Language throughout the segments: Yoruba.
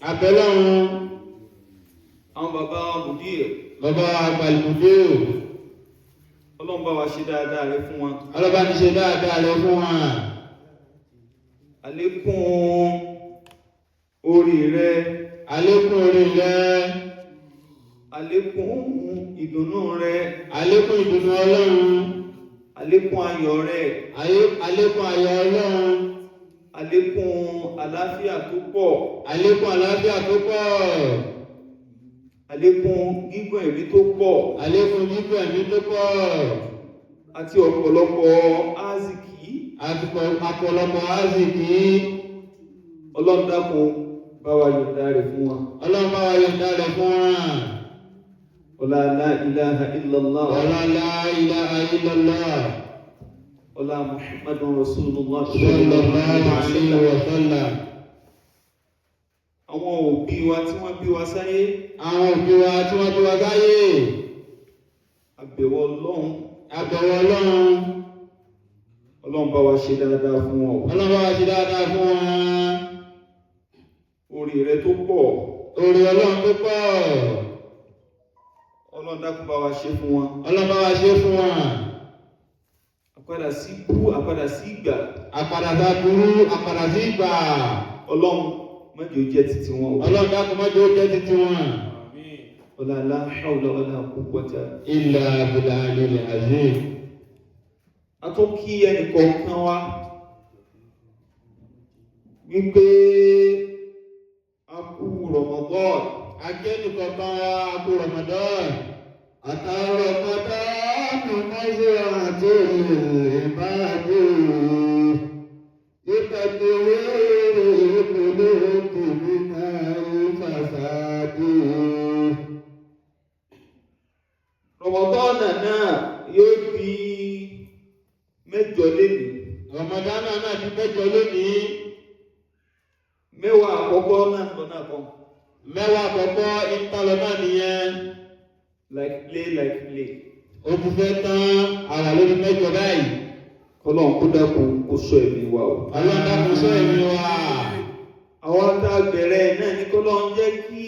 Abẹ́lọ́run. Àwọn bàbá Mùdír. Bàbá Àgbàlùmùdír. Ọlọ́run bá wa ṣe dáadáa rẹ fún wọn. Ọlọ́ba ní ṣe dáadáa rẹ fún wọn. Àlékún orí rẹ. Àlékún orí rẹ. Àlékún ìdùnnú rẹ. Àlékún ìdùnnú Ọlọ́run. Àlékún ayọ̀ rẹ. Àlékún ayọ̀ Ọlọ́run. Àlékún àlàáfíà tó pọ̀. Àlékún àlàáfíà tó pọ̀. Àlékún gígùn ẹ̀mí tó pọ̀. Àlékún gígùn ẹ̀mí tó pọ̀. Àti ọ̀pọ̀lọpọ̀ azìkí. Àti ọ̀pọ̀lọpọ̀ azìkí. Ọlọ́run dákun bá wa yọ̀ǹda rẹ̀ fún wa. Ọlọ́run bá wa yọ̀ǹda rẹ̀ fún wa. Ọlá la ilaha illallah. Ọlá la ilaha illallah. Ọlá Muhammadun Rasulullah sallallahu alaihi wa sallam. Àwọn òbí wa tí wọ́n bí wa sáyé. Àwọn òbí wa tí wọ́n bí wa sáyé. Àbẹ̀wò Ọlọ́run. Àbẹ̀wò Ọlọ́run. Ọlọ́run bá wa ṣe dáadáa fún wọn. Ọlọ́run bá wa ṣe dáadáa fún wọn. Orí rẹ tó pọ̀. Orí Ọlọ́run tó pọ̀. Ọlọ́run dákun bá wa ṣe fún wọn. Ọlọ́run bá wa ṣe fún wọn. Àpadà sí bú, àpadà sí ìgbà. Àpadà sí burú, àpadà sí ìgbà. Ọlọ́run má jẹ́ ó jẹ́ títí wọn. Ọlọ́run dákun má jẹ́ ó jẹ́ títí wọn. Ọlá la hawla wala quwwata illa billahil azim. A tún kí ẹnìkọ̀ọ̀kan wa wípé a kú Ramadan. A kí ẹnìkọ̀ọ̀kan wa a kú Ramadan. Àtàrà Ramadan mọ́sọ̀ àti ìbáàdì. Ìtàkùrẹ́ ìpínlẹ̀ tìmínà ìfàsádì. Ramadan náà yóò di mẹ́jọ lónìí. Ramadan náà di mẹ́jọ lónìí. Mẹ́wàá àkọ́kọ́ náà lọ́nà kan. Mẹ́wàá àkọ́kọ́ ìtàlọ́ náà nìyẹn. Like play. Ó ti fẹ́ tán àrà lórí mẹ́jọ báyìí. Ọlọ́run kó dákun kó ṣọ́ ẹ̀mí wa o. Ọlọ́run dákun ṣọ́ ẹ̀mí wa. Àwọn tá a bẹ̀rẹ̀ náà ní k'Ọlọ́run jẹ́ kí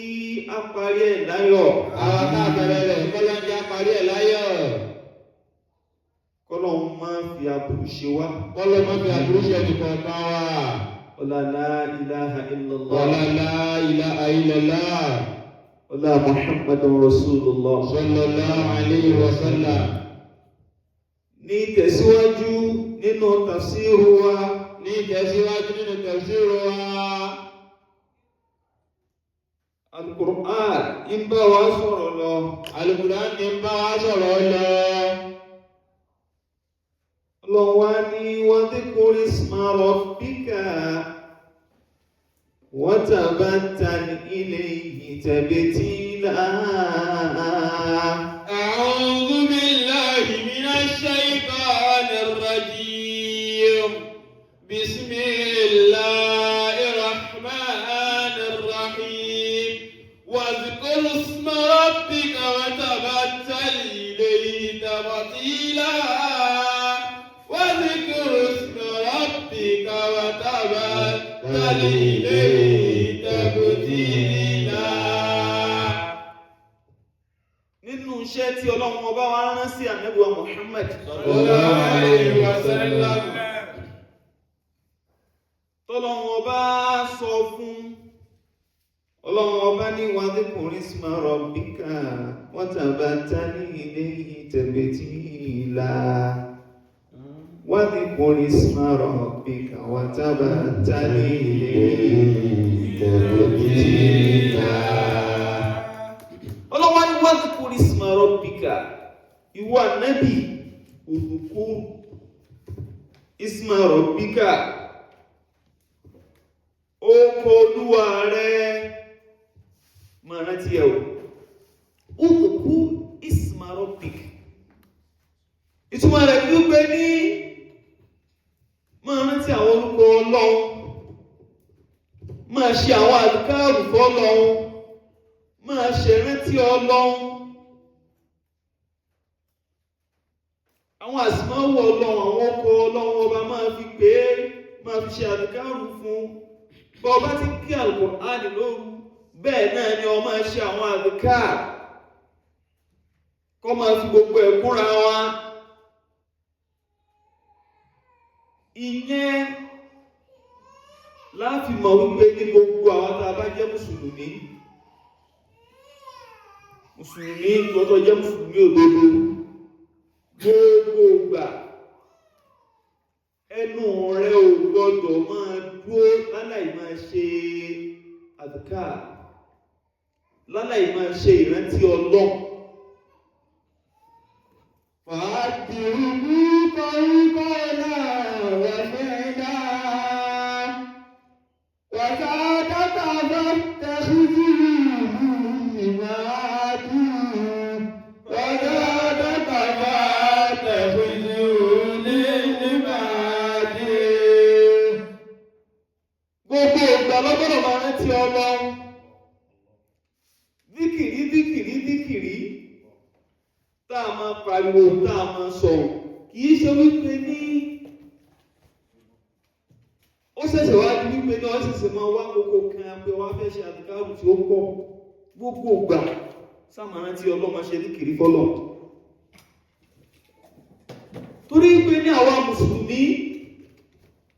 a parí ẹ̀ láyọ̀. Àwọn tá a bẹ̀rẹ̀ rẹ̀ k'Ọlọ́run jẹ́ a parí ẹ̀ láyọ̀. K'Ọlọ́run máa fi aburú ṣe wá. K'Ọlọ́run máa fi aburú ṣe ẹnìkọ̀ọ̀kan wa. Ọlá la ilaha illallah. Ọlá la ilaha illallah. Ọlá Muhammadun Rasulullah sallallahu alaihi wa sallam. Ní tẹ̀síwájú nínú tafsiru wa. Al-Qur'an ń bá wa sọ̀rọ̀ lọ. Al-Qur'an ń bá wa sọ̀rọ̀ lọ. Ọlọ́wà ní wa dhkur isma rabbika wa tabattal ilayhi tabtila. A'udhu billahi minash shaytanir rajim. Bismillahir rahmanir rahim. Wa dhkur isma rabbika wa tabattal ilayhi tabtila. Nínú iṣẹ́ tí Ọlọ́run ọba wa rán sí Ànábì wa Muhammad sallallahu alaihi wasallam, tọ́lọ́run ọba sọ fún Ọlọ́run ọba ní wa dhkur isma rabbika wa tabattal ilayhi tabtila. واذكر اسم ربك وتبتل إليه تبتيلا. Ọlọ́wọ́ ni واذكر اسم ربك, ìwọ Ànábì, اذكر اسم ربك, orúkọ Olúwa rẹ máa rántí ẹ̀ o. اذكر اسم ربك, ìtumọ̀ rẹ̀ bí ó gbé ní máa rántí àwọn orúkọ Ọlọ́run, máa ṣe àwọn àdúkàrù fọ́lọ́run, máa ṣe rántí Ọlọ́run, àwọn àsìmáwò Ọlọ́run, àwọn ọkọ̀ Ọlọ́run ọba máa fi pé máa fi ṣe àdúkàrù fún. bọ́ bá ti kí Al-Qur'an lóru bẹ́ẹ̀ náà ni ó máa ṣe àwọn adhkar kó máa fi gbogbo ẹ̀ kúnra wa. Ìyẹn láti mọ̀ wípé ní gbogbo àwọn tá a bá jẹ́ mùsùlùmí gbọ́dọ̀ jẹ́ mùsùlùmí òdodo gbogbo ìgbà ẹnu rẹ ò gbọ́dọ̀ máa dúró láláì máa ṣe adhkar, láláì máa ṣe ìrántí Ọlọ́run. فَأَدِّرُوا قَوْلًا وَفِعْلًا وَزَادَكَ فَاتَّخِذُوهُ لِمَعَادٍ وَزَادَكَ فَاتَّخِذُوهُ لِمَعَادٍ. Gbogbo ìgbà lọ́gbọ́dọ̀ máa rántí Ọlọ́run. Díkìrí tá a máa pariwo, tá a máa sọ̀rọ̀, kìí ṣe wípé ní ó ṣẹ̀ṣẹ̀ wá di wípé ní ó ṣẹ̀ṣẹ̀ máa wá gbogbo kan pé wá fẹ́ ṣe àdìkáàrù tí ó pọ̀. Gbogbo ìgbà sáàmà rántí Ọlọ́run ṣe díkìrí fọ́lọ̀. Torí pé ní àwa mùsùlùmí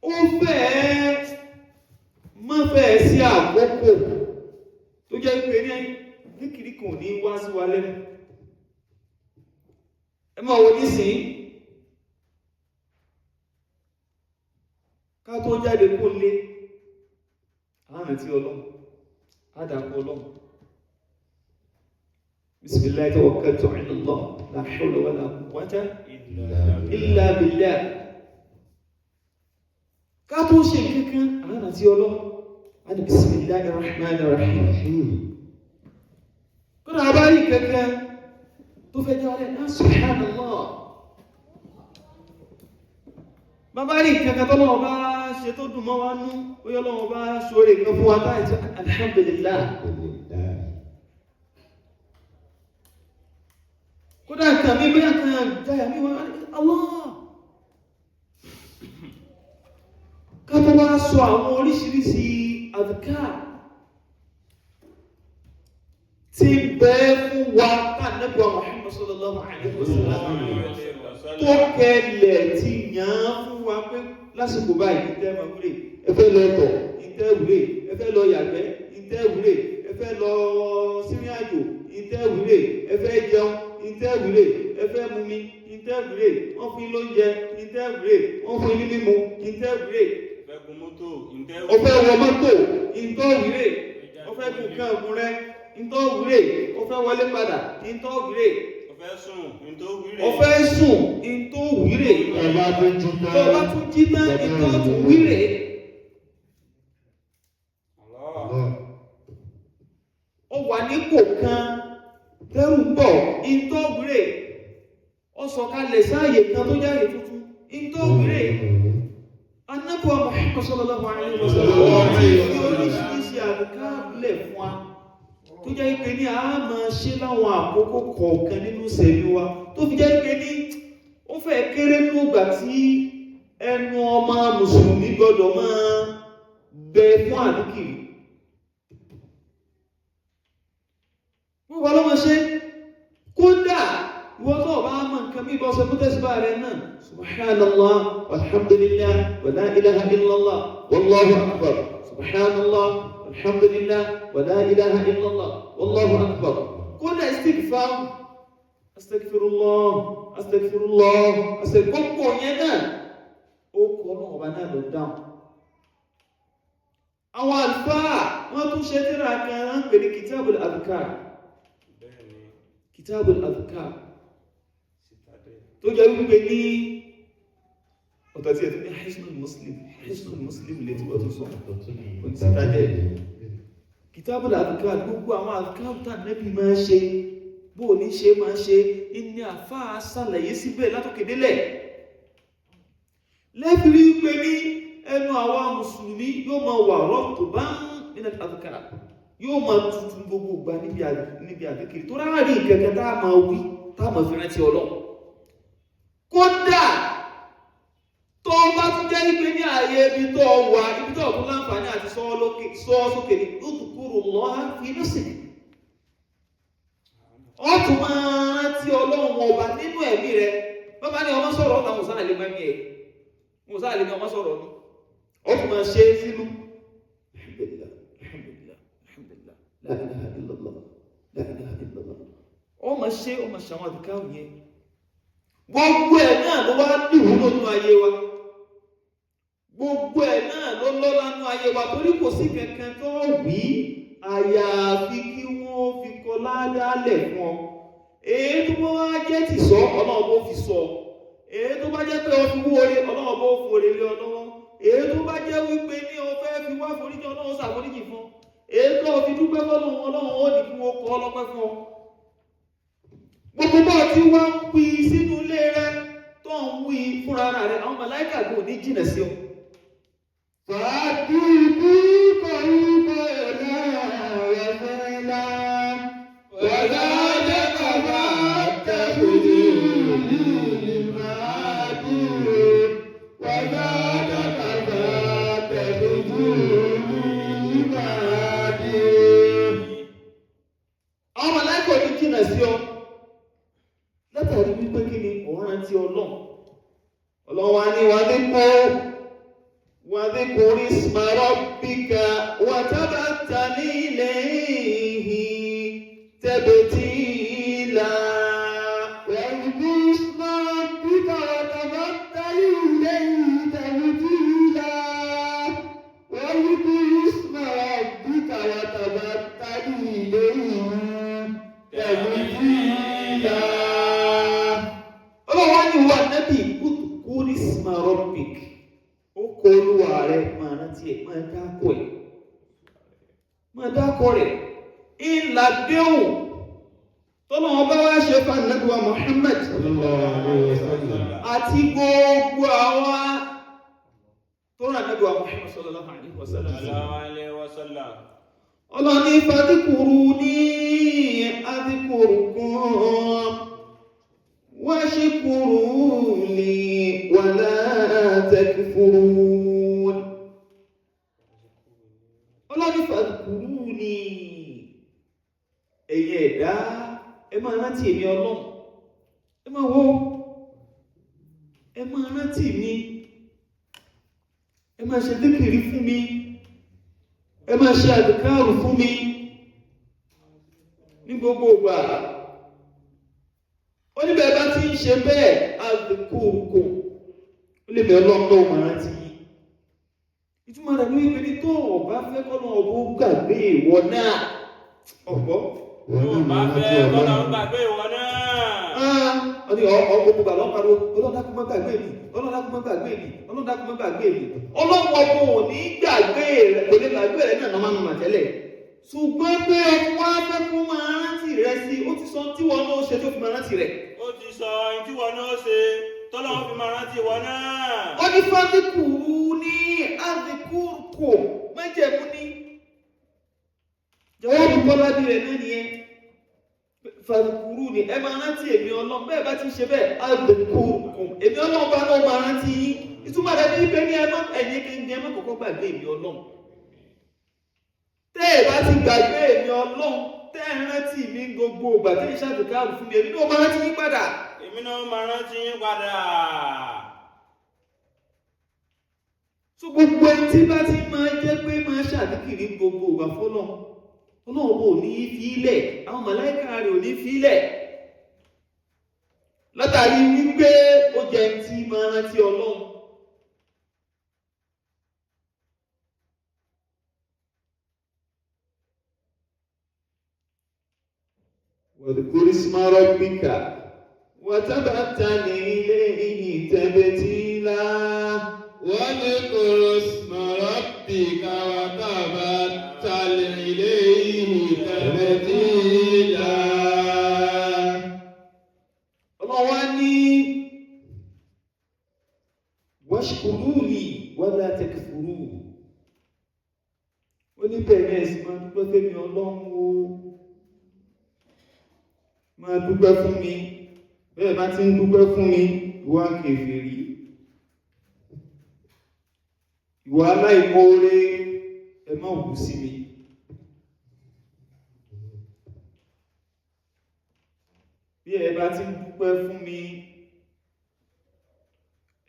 ó fẹ́ sí àkókò tó jẹ́ pé ní díkìrí kan ní wá sí wa lẹ́nu. Ẹ máa wo nísìn ká tó jáde kó lé àrántí Ọlọ́run, àdàkọ Ọlọ́run. Bismillahi tawakkaltu ala Allah, la hawla wala quwwata illa billah. Ká tó ṣe kankan àrántí Ọlọ́run, àní bismillahir rahmanir rahim. Kódà abárí kankan tó fẹ́ jẹ́ ọlẹ́ náà subhanallah. Bàbá rí kankan tó lọ́wọ́ bá ṣe tó dùn mọ́ wá nú, ó yọ́ lọ́wọ́ bá ṣoore kan fún wa táì tí alhamdulillah. Kódà nǹkan mi bí nǹkan jáyà mi wá Allah. Ká tó wá sọ àwọn oríṣiríṣi adhkar tí bẹ́ẹ̀ fún wa tánàbí wa Muhammad sallallahu alaihi wasallam tó kẹlẹ̀ tí yàn fún wa pé lásìkò báyìí ìtẹ́ ma wúlé, ẹfẹ́ lọ tọ̀, ìtẹ́ wúlé, ẹfẹ́ lọ yàgbẹ́, ìtẹ́ wúlé, ẹfẹ́ lọ sírìn àjò, ìtẹ́ wúlé, ẹfẹ́ jẹun, ìtẹ́ wúlé, ẹfẹ́ mumi, ìtẹ́ wúlé, wọ́n fún lóúnjẹ, ìtẹ́ wúlé, wọ́n fún ní mímu, ìtẹ́ wúlé, ọfẹ́ wọ mọ́tò, ìtọ́ wúlé, ọfẹ́ kù kán ọkùn rẹ, ìtọ́ wúlé, ọfẹ́ wọlé padà, ìtọ́ wúlé, ọfẹ́ sùn, ìtọ́ wúlé, ọba tún jí tán, ìtọ́ tún wúlé. Ó wà nípò kan tẹ́rù ń bọ̀, ìtọ́ wúlé, ó sọ̀kalẹ̀ sáàyè kan tó jáde tuntun, ìtọ́ wúlé. Ànábì wa Muhammad sallallahu alaihi wasallam oríṣiríṣi àdìkáàbílẹ̀ fún wa tó jẹ́ pé ní a máa ṣe láwọn àkókò kọ̀ọ̀kan nínú ìṣẹ̀lú wa tó fi jẹ́ pé ní ó fẹ́ kéré nígbà tí ẹnu ọmọ mùsùlùmí gbọdọ̀ máa bẹ fún àdìkìrì. Wọ́n wà lọ́mọ ṣe kódà ìwọ́n tó bá mọ̀ nǹkan bí bọ́ sọ fún tẹ́síbà rẹ̀ náà subhanallah walhamdulillah wa la ilaha illallah wallahu akbar subhanallah walhamdulillah wa la ilaha illallah wallahu akbar. Kódà istighfar astaghfirullah gbogbo yẹn náà ó kọ́ náà ọba náà lọ dáhùn. Àwọn àlùfáà wọ́n tún ṣe tírà kan ń pè ní kitabul adhkar, kitabul adhkar tó jẹ́ wípé ní ọ̀tọ̀ tí ẹ̀ tó ní Hisnul Muslim lè tí wọ́n tó sọ òní citadel. Kitabul adhkar gbogbo àwọn adhkar tá Nábì máa ṣe bó ní ṣe máa ṣe ní àfáà sàlàyé síbẹ̀ látòkèdélẹ̀ lẹ́bìrí wípé ní ẹnu àwọn mùsùlùmí yóò máa wà rọ́pù bá ń nínú adhkar yóò máa tuntun gbogbo ìgbà níbi àdíkiri tó rárí ìkẹ̀kẹ́ tá máa wí tá máa fi rántí Ọlọ́run. Kódà tó bá tún jẹ́ jẹ́ wípé ní ààyè ibi tó wà ibi tó ọ̀tún láǹfààní àti sọ sókè ní udhkurullaha fi nafsik. Ó tún máa rántí Ọlọ́run ọba nínú ẹ̀mí rẹ̀. Bàbá ní ọmọ sọ̀rọ̀ ọ̀tà mùsà lè mẹ́mí ẹ̀. Mùsà lè ní ọmọ sọ̀rọ̀ ní. Ó tún máa ṣe sínú. Alhamdulillah, alhamdulillah, alhamdulillah, la ilaha illallah, la ilaha illallah. Ó máa ṣe àwọn àdìkáwò yẹn. Gbogbo ẹ̀ náà ló wá níwúlò nínú ayé wa. Gbogbo ẹ̀ náà ló lọ́lá nínú ayé wa torí kò sí kankan tó wí àyàfi kí wọ́n fi kọ ládàálẹ̀ fún ọ. Èyí tó bá wá jẹ́ ti sọ Ọlọ́run bó fi sọ. Èyí tó bá jẹ́ pé ọ fi wú oore Ọlọ́run bó fò oore lé ọ lọ́wọ́. Èyí tó bá jẹ́ wípé ní o fẹ́ fi wá foríjì Ọlọ́run ṣàforíjì fún. Èyí tó fi dúpẹ́ fọ́lọ́run Ọlọ́run ó ní kí wọ́n kọ́ ọlọ́pẹ́ fún ọ. Gbogbo bá tí wá ń wí sínú ilé rẹ tó ń wí fúnra rẹ àwọn màláíkà kò ní jìnà sí ọ. Fàdúkú kọ̀ọ̀kọ̀ láàrẹ̀ fẹ́lá, wàdá jẹ́kọ̀ọ́ tẹ́kùdì ìlúmàdì, wàdá jẹ́kọ̀ọ́ tẹ́kùdì ìlúmàdì. Àwọn màláíkà ní jìnà sí ọ. Látàrí wípé kí ni òun rántí Ọlọ́run. Ọlọ́run wa ní وَاذْكُرِ اسْمَ رَبِّكَ وَتَبَتَّلْ إِلَيْهِ تَبْتِيلًا. وَاذْكُرِ اسْمَ رَبِّكَ وَتَبَتَّلْ إِلَيْهِ تَبْتِيلًا. وَاذْكُرِ اسْمَ رَبِّكَ وَتَبَتَّلْ إِلَيْهِ تَبْتِيلًا. Ọlọ́run wá ní wà nábì udhkur isma rabbik. Ó kọ Olúwa rẹ̀ máa rántí ẹ̀, máa dákọ̀ rẹ̀. Ìlà déhùn tọ́lọ́wọ́ bá wá ṣe fún Ànábì wa Muhammad àti gbogbo àwọn tó rà Ànábì wa Muhammad sallallahu alaihi wasallam. Ọlọ́run ní fadhkuruni adhkurkum washkuru li wala takfurun. Ọlọ́run fadhkuruni ẹ̀yin ẹ̀dá ẹ máa rántí èmi Ọlọ́run. Ẹ máa wo ẹ máa rántí mi. Ẹ máa ṣe díkìrí fún mi. Ẹ máa ṣe àdìkáàrù fún mi ní gbogbo ìgbà. Ó ní bẹ́ẹ̀ bá ti ń ṣe bẹ́ẹ̀ àdìkúrùkù ó lè bẹ̀rẹ̀ lọ́pọ̀ máa rántí yìí. Ìtumọ̀ rẹ̀ ní wípé ní tó ọ̀bá fẹ́ kọ́nà ọ̀bọ̀ gbàgbé ìwọ náà ọ̀gbọ́. Ọba fẹ́ kọ́nà gbàgbé ìwọ náà. Ọdí ọgbọ̀gbà lọ́pàá ọlọ́dàkùn má gbàgbé mi, ọlọ́dàkùn má gbàgbé mi, ọlọ́dàkùn má gbàgbé mi. Ọlọ́pọ̀ ọgbọ̀n ò ní gbàgbé rẹ̀, kò lè gbàgbé rẹ̀ náà máa nùmà tẹ́lẹ̀. Ṣùgbọ́n pé ọkùn wá fẹ́ kún máa rántí rẹ̀ sí, ó ti sọ tí wọ́n náà ṣe tó fi máa rántí rẹ̀. Ó ti sọ tí wọ́n náà ṣe tọ́lọ́wọ́ fi máa rántí ìwọ náà. Ó ní fadhkuru ní adhkurkum májẹ̀mú ní. Jọ̀wọ́ bí Bọ́lá bí rẹ̀ náà nìyẹn. Fadhkuru ní ẹ máa rántí èmi Ọlọ́run bẹ́ẹ̀ bá ti ṣe bẹ́ẹ̀ adhkurkum. Èmi Ọlọ́run bá náà máa rántí yín. Ìtumọ̀ rẹ̀ ní pé ní ẹ̀yin kí ẹ má kọ́kọ́ gbàgbé èmi Ọlọ́run. Tẹ́ ẹ bá ti gbàgbé èmi Ọlọ́run tẹ́ ẹ rántí mi gbogbo ìgbà tí iṣẹ́ àdìkáàrù fún mi èmi náà máa rántí yín padà. Èmi náà máa rántí yín padà. So gbogbo ẹni tí bá ti máa jẹ́ pé máa ṣàdíkìrí gbogbo ìgbà fọ́lọ́run. Ọlọ́run ò ní fi ilẹ̀, àwọn màláíkà rẹ̀ ò ní fi ilẹ̀. Látàrí wípé ó jẹ́ tí máa rántí Ọlọ́run. واذكر اسم ربك وتبتل إليه تبتيلا. واذكر اسم ربك وتبتل إليه تبتيلا. الله ní washkuru li wala takfuru. Ó ní bẹ̀rẹ̀ sí máa dúpẹ́ fẹ́mi Ọlọ́run o. Máa dúpẹ́ fún mi, bẹ́ẹ̀ bá ti ń dúpẹ́ fún mi, wá kèfèrí. ìwà aláìmoore ẹ má wù sí mi. Bí ẹ bá ti ń dúpẹ́ fún mi,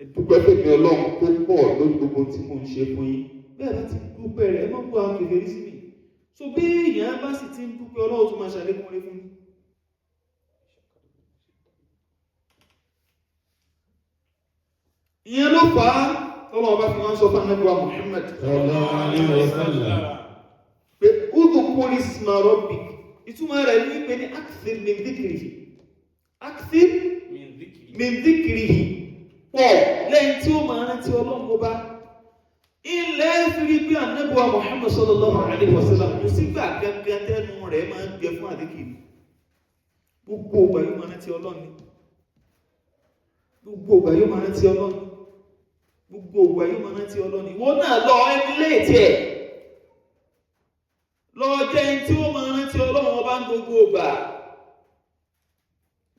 ẹ dúpẹ́ fún mi Ọlọ́run tó pọ̀ lórí gbogbo tí mo ń ṣe fún yín. Bẹ́ẹ̀ bá ti dúpẹ́ rẹ̀, ẹ má gbọ́ àwọn kèfèrí sí mi. So bí èèyàn bá sì ti ń dúpẹ́ Ọlọ́run tó máa ṣàlékún oore fún mi. Ìyẹn ló fà á tọ́lọ́ ọba fi wọ́n sọ fún Ànábì wa Muhammad sallallahu alaihi wasallam pé udhkur isma rabbik, ìtumọ̀ rẹ̀ ní pé ní akthir min dhikrihi, akthir min dhikrihi, pọ̀ lẹ́yìn tí ó máa rántí Ọlọ́run ọba. Ilẹ̀ ìfìrí pé Ànábì wa Muhammad sallallahu alaihi wasallam kò sígbà gẹ́gẹ́ tẹ́nu rẹ̀ máa ń gbẹ fún àdíkìrì. Gbogbo ìgbà yóò máa rántí Ọlọ́run ni. Gbogbo ìgbà yóò máa rántí Ọlọ́run. Gbogbo ìgbà yóò máa rántí Ọlọ́run. Ìwọ náà lọ ẹni léètì ẹ̀. Lọ jẹ́ ẹni tí ó máa rántí Ọlọ́run ọba ń gbogbo ìgbà.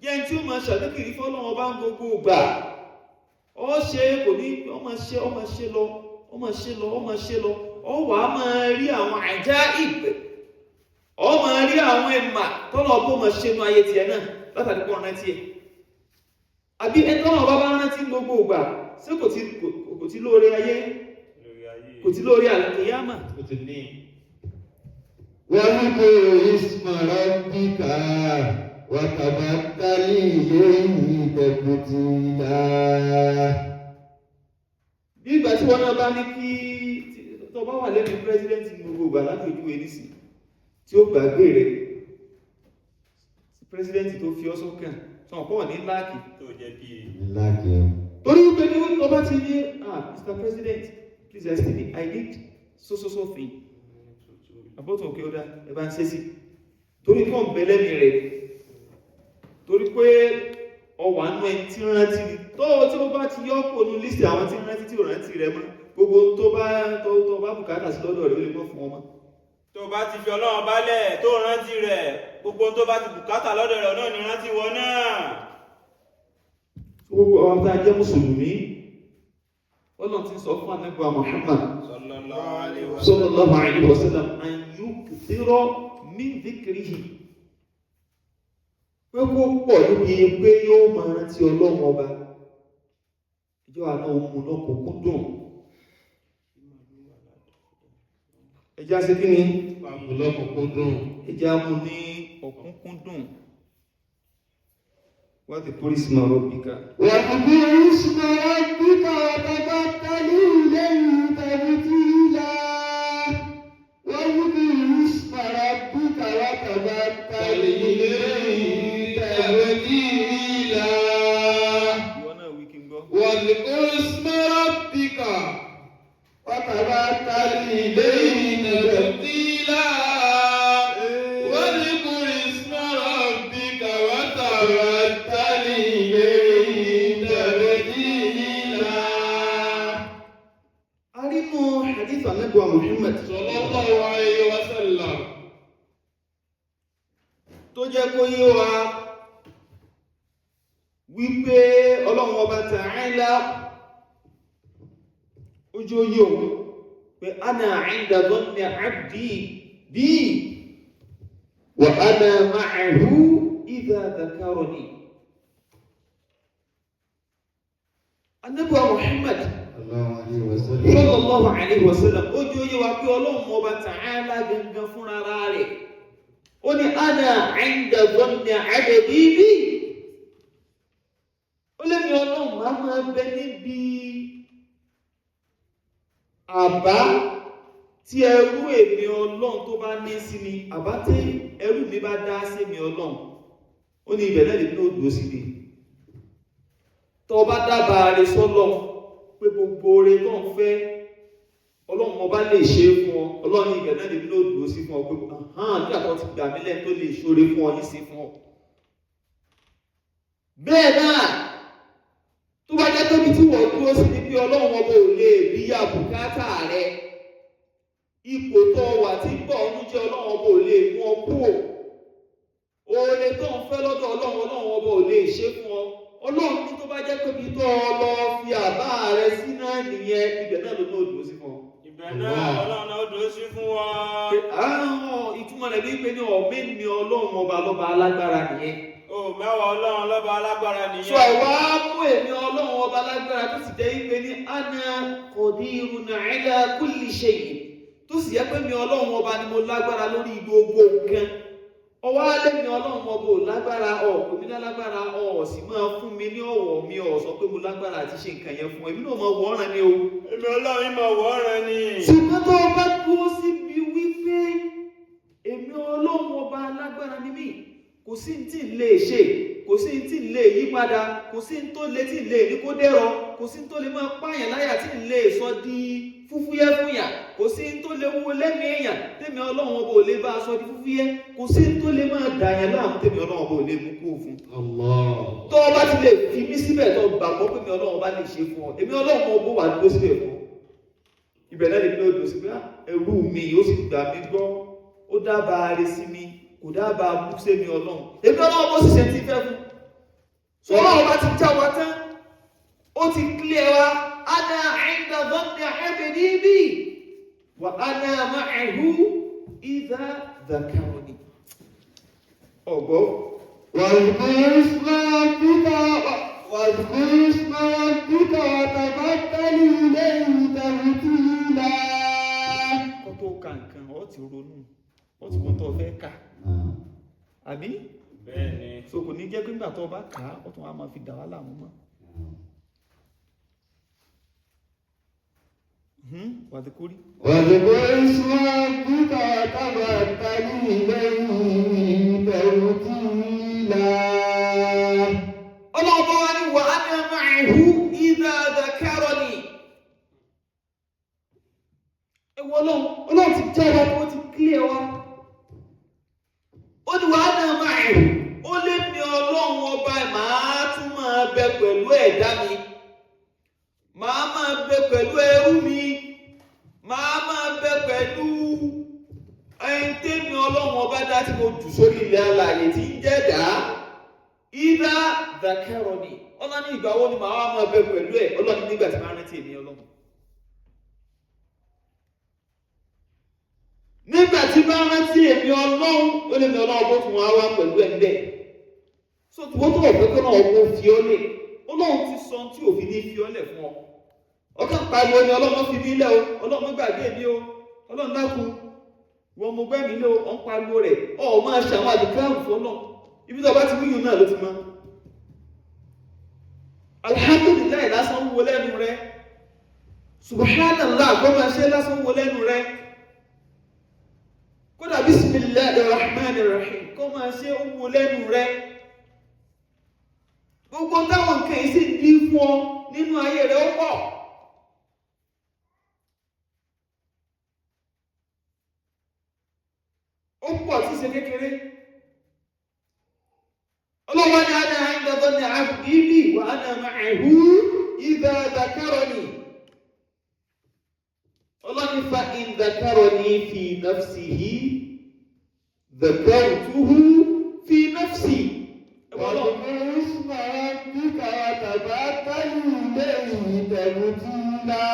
Jẹ́ ẹni tí ó máa ṣàdíkìrì fún Ọlọ́run ọba ń gbogbo ìgbà. Ó ṣe kò ní ó máa ṣe lọ. Ó máa ṣe lọ, ó wà á máa rí àwọn àjá ìgbẹ̀, ó máa rí àwọn ẹ̀mà tọ́lọ̀ bó máa ṣe nú ayé tiẹ̀ náà látàrí pọ̀ rántí ẹ̀. Àbí ẹni tọ́lọ̀ bá rántí gbogbo ìgbà, ṣé kò tí lóore ayé, kò tí lóore àlùkìyámà. ó ti ní. Wadhkur isma rabbika wa tabattal ilayhi tabtila. Bí ìgbà tí wọ́n náà bá ní kí tó bá wà lẹ́nu president ní gbogbo ìgbà lápèjú ẹnìsì tí ó gbàgbé rẹ̀, president tó fi ọ́ sọ́kàn tó wọ́n pọ̀ ní láàkì tó jẹ́ bí láàkì. torí wípé ní wọ́n bá ti ní Mr. President, please estimate, I need so thing àbọ̀tún òkè ọ̀dá ẹ̀bá ń ṣe sí torí kọ́ bẹ̀lẹ́mì rẹ̀ torí pé ọwà nú ẹni tí rántí ni tó tí ó bá ti yọ́pọ̀ ní lísì àwọn tí rántí tí ò rántí rẹ̀ mọ́ gbogbo tó bá bùkátà sí lọ́dọ̀ rẹ̀ ó lè mọ́ fún ọmọ. tó bá ti fi Ọlọ́run balẹ̀ tó rántí rẹ̀, gbogbo tó bá ti bùkátà lọ́dọ̀ rẹ̀ náà ni rántí wọn náà. Gbogbo àwọn tá a jẹ́ mùsùlùmí Ọlọ́run ti sọ fún Ànábì Muhammad sallallahu alaihi wasallam an yukthira min dhikrihi, pé kó pọ̀ níbi pé yóò máa rántí Ọlọ́run ọba. Ìjọ àná ohun lọ́kùnkún dùn. Ẹjá sí kí ni? Pàmù lọ́kùnkún dùn. Ẹjá mú ní ọ̀kúnkún dùn. Wadhkur isma rabbika. Wadhkur isma rabbika wa tabattal ilayhi tabtila. Wadhkur isma rabbika wa tabattal ilayhi tabtila. Ìwọ náà wí kí n gbọ́. Wadhkur isma rabbika wa tabattal ilayhi tabtila. Wadhkur isma rabbika wa tabattal ilayhi tabtila. A rí mú hadith Ànábì Muhammad Sallallahu alayhi wa sallam. tó jẹ́ kó yé wa wípé Ọlọ́run ọba Ta'ala ojú oyé òun pé ana 'inda dhanni 'abdi bí wa ana ma'ahu idha dhakarani. Ànábì Muhammad sallallahu alaihi wasallam ojú oyé wa pé Ọlọ́run ọba Ta'ala gangan fúnra rẹ̀ ó ní ana 'inda dhanni 'abdi bí. Ó lè ní Ọlọ́run máa bẹ níbi àbá tí ẹrú èmi Ọlọ́run tó bá ní sí mi, àbá tí ẹrú mi bá dá sí mi Ọlọ́run, ó ní ibẹ̀ náà lè ní òdò sí mi. Tó bá dábàá rẹ̀ sọ́lọ́ pé gbogbo oore tó ń fẹ́ Ọlọ́run ọba lè ṣe fún ọ, Ọlọ́run ibẹ̀ náà lè ní òdò sí fún ọ pé nígbà tó ti gbà mílẹ̀ tó lè ṣoore fún ọ yìí sí fún ọ. Bẹ́ẹ̀ náà tó bá jẹ́ tóbi tí wọ́n dúró sí ní pé Ọlọ́run ọba ò lè bí yà bùkátà rẹ, ipò tó wà tí ń bọ̀ ọ́nú jẹ́ Ọlọ́run ọba ò lè mú ọ kúrò, oore tó ń fẹ́ lọ́dọ̀ Ọlọ́run ọba ò lè ṣe fún ọ. Ọlọ́run ní tó bá jẹ́ tóbi tó lọ fi àbá rẹ sí náà nìyẹn, ibẹ̀ náà ló náà dúró sí fún ọ. Ọlọ́run náà ó dúró sí fún wa. Ìtumọ̀ rẹ̀ ní pé ní ọ̀mí ni Ọlọ́run ọba lọ́ba alágbára nìyẹn. Mẹ́wàá Ọlọ́run lọ́ba alágbára nìyẹn. Sọ ìwà mú èmi Ọlọ́run ọba alágbára tó sì jẹ́ pé ní ana qadirun ala kulli shay'in. Tó sì yẹ pé mi Ọlọ́run ọba ni mo lágbára lórí gbogbo nǹkan. Ọwọ́ alẹ́ mi Ọlọ́run ọba ò lágbára kò mí lágbára sì máa fún mi ní ọ̀wọ̀ mi sọ pé mo lágbára àti ṣe nǹkan yẹn fún èmi náà máa wọ̀ ọ́ràn ni o. Èmi Ọlọ́run máa wọ̀ ọ́ràn ni. Ṣùgbọ́n tó o bá dúró síbi wípé èmi Ọlọ́run ọba alágbára ni mí, kò sí ní tí ń lè ṣe, kò sí ní tí ń lè yí padà, kò sí ní tó lè tí ń lè ní kó dẹ̀rọ̀, kò sí ní tó lè máa pààyàn láyà tí ń lè sọ di fúfúyẹ́ fún yà, kò sí ní tó lè wúwo lẹ́mìí èèyàn tèmi Ọlọ́run ọba ò lè bá aṣọ di fúfúyẹ́, kò sí ní tó lè máa dàyàn láàmú tèmi Ọlọ́run ọba ò lè mú kú fún. Tó o bá ti lè fi mí síbẹ̀ tó gbàgbọ́ pé mi Ọlọ́run ọba lè ṣe fún ọ, èmi Ọlọ́run ọba wà dúró síbẹ̀ fún ọ. Ibẹ̀ náà lè ní odò sí pé ẹrú mi ó sì gbà mí gbọ́, ó dábàá rẹ sí mi, kò dábàá mú sí mi Ọlọ́run. Èmi Ọlọ́run ọba ó sì ṣe ti fẹ́ fún. Sọ Ọlọ́run ọba ti já wa tán, ó ti clear wa, ana 'inda dhanni 'abdi bi wa ana ma'ahu idha dhakarani. Ọ̀gbọ́. واذكر اسم ربك وتبتل إليه تبتيلا. Kó tó ka nǹkan ọ ti ronú, ọ ti mọ̀ tó fẹ́ kà. Àbí? Bẹ́ẹ̀ni. So kò ní jẹ́ pé nígbà tó bá kà á, ó tún wá máa fi dà wá láàmú mọ́. Wàdíkúrí. واذكر اسم ربك وتبتل إليه تبتيلا. Ọlọ́ọ̀bọ̀ wa ni wa ana ma'ahu idha dhakarani. Ẹwọ Ọlọ́run ti jẹ́ wa, ó ti clear wa. Ó ní wa ana ma'ahu, ó lé mi Ọlọ́run ọba màá tún máa bẹ pẹ̀lú ẹ̀dá mi. Màá máa bẹ pẹ̀lú ẹrú mi. Màá máa bẹ pẹ̀lú ẹni tẹ́mi Ọlọ́run ọba dá tí mo jù sórí ilẹ̀ alààyè tí ń jẹ́dá. Ìdá dhakarani. Ọlọ́run ní ìgbà wo ni màá wá máa bẹ pẹ̀lú ẹ̀? Ọlọ́run nígbà tí máa rántí èmi Ọlọ́run. Nígbà tí máa rántí èmi Ọlọ́run, ó lè mi Ọlọ́run bó tún wá wá pẹ̀lú ẹ̀ ńbẹ̀. So tí wọ́n tó wọ̀ pé kó náà ọkọ̀ fi ọ́ lẹ̀, Ọlọ́run ti sọ tí òfin ní fi ọ́ lẹ̀ fún ọ. Ọkàn pariwo ni Ọlọ́run fi mí lẹ̀ o, Ọlọ́run gbàgbé mi o, Ọlọ́run dákun, wọ́n mo gbẹ́ mi lé o, ọ̀ ń pariwo rẹ̀, ọ̀ máa ṣe àwọn àdìkáàrù fọ́lọ́. Ibi tó bá ti wíyùn náà ló ti mọ́. Alhamdulillah lásán wo lẹ́nu rẹ̀. Subhanallah kọ́ máa ṣe lásán wo lẹ́nu rẹ̀. Kódà bismillahir rahmanir rahim kọ́ máa ṣe wo lẹ́nu rẹ̀. Gbogbo táwọn nǹkan yìí sì bí fún ọ nínú ayé rẹ̀ ó pọ̀. Ó pọ̀ tí ṣe kékeré. Ọlọ́wọ́ ni ana 'inda dhanni 'abdi bi wa ana ma'ahu idha dhakarani. Ọlọ́ni fa in dhakarani fi nafsihi dhakartuhu fi nafsi. واذكر اسم ربك وتبتل إليه تبتيلا.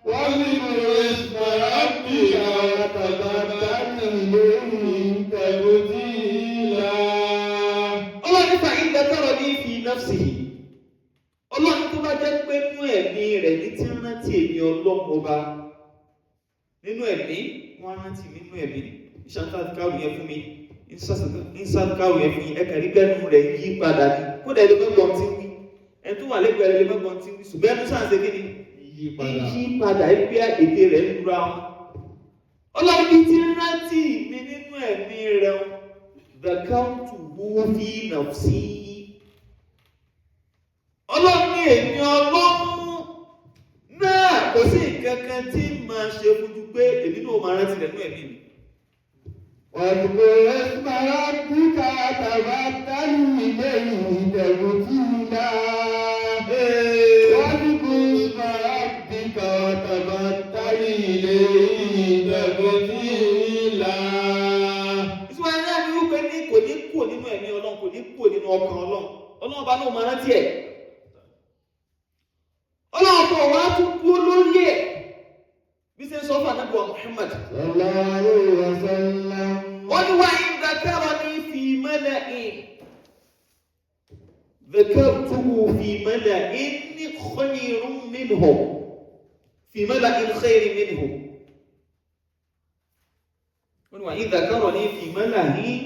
واذكر اسم ربك وتبتل إليه تبتيلا. Ọlọ́ni fa in dhakarani fi nafsihi. Ọlọ́ni tó bá jẹ́ pé nínú ẹ̀mí rẹ̀ ní tí ń rántí èmi Ọlọ́run ọba. Nínú ẹ̀mí, wọ́n rántí nínú ẹ̀mí. Ìṣàtàkàrù yẹn fún mi. Ìṣàtàkàrù yẹn fún mi. Ẹ̀kà rí bẹ́ẹ̀nu rẹ̀ yí padà ní. Kódà ẹni mẹ́gbọ́n ti wí. Ẹni tó wà lẹ́gbẹ̀ẹ́ rẹ̀ mẹ́gbọ́n ti wí. Ṣùgbọ́n ẹnu sáà ṣe kí ni? Yí padà ẹgbẹ́ èdè rẹ̀ ń lura wọn. Ọlọ́run bí ti rántí mi nínú ẹ̀mí rẹ̀ wọn. Dhakartuhu fi nafsi. Ọlọ́run ní èmi Ọlọ́run náà kò sí nǹkan kan tí màá ṣe fojú pé èmi náà máa rántí rẹ̀ nínú ẹ̀mí mi. واذكر اسم ربك وتبتل إليه تبتيلا. واذكر اسم ربك وتبتل إليه تبتيلا. Ìṣúra náà ni wípé ní kò ní kúrò nínú ẹ̀mí Ọlọ́run, kò ní kúrò nínú ọkàn Ọlọ́run. Ọlọ́run bá náà máa rántí ẹ̀. Ọlọ́run tó wá tún kú lórí ẹ̀. Bí ṣe ń sọ sallallahu alaihi wasallam. wọ́n ní wà ń dhakarani fi mala'in dhakartuhu fi mala'in khayrun minhum fi mala'in khayrin minhum. wọ́n ní wà ń dhakarani fi mala'in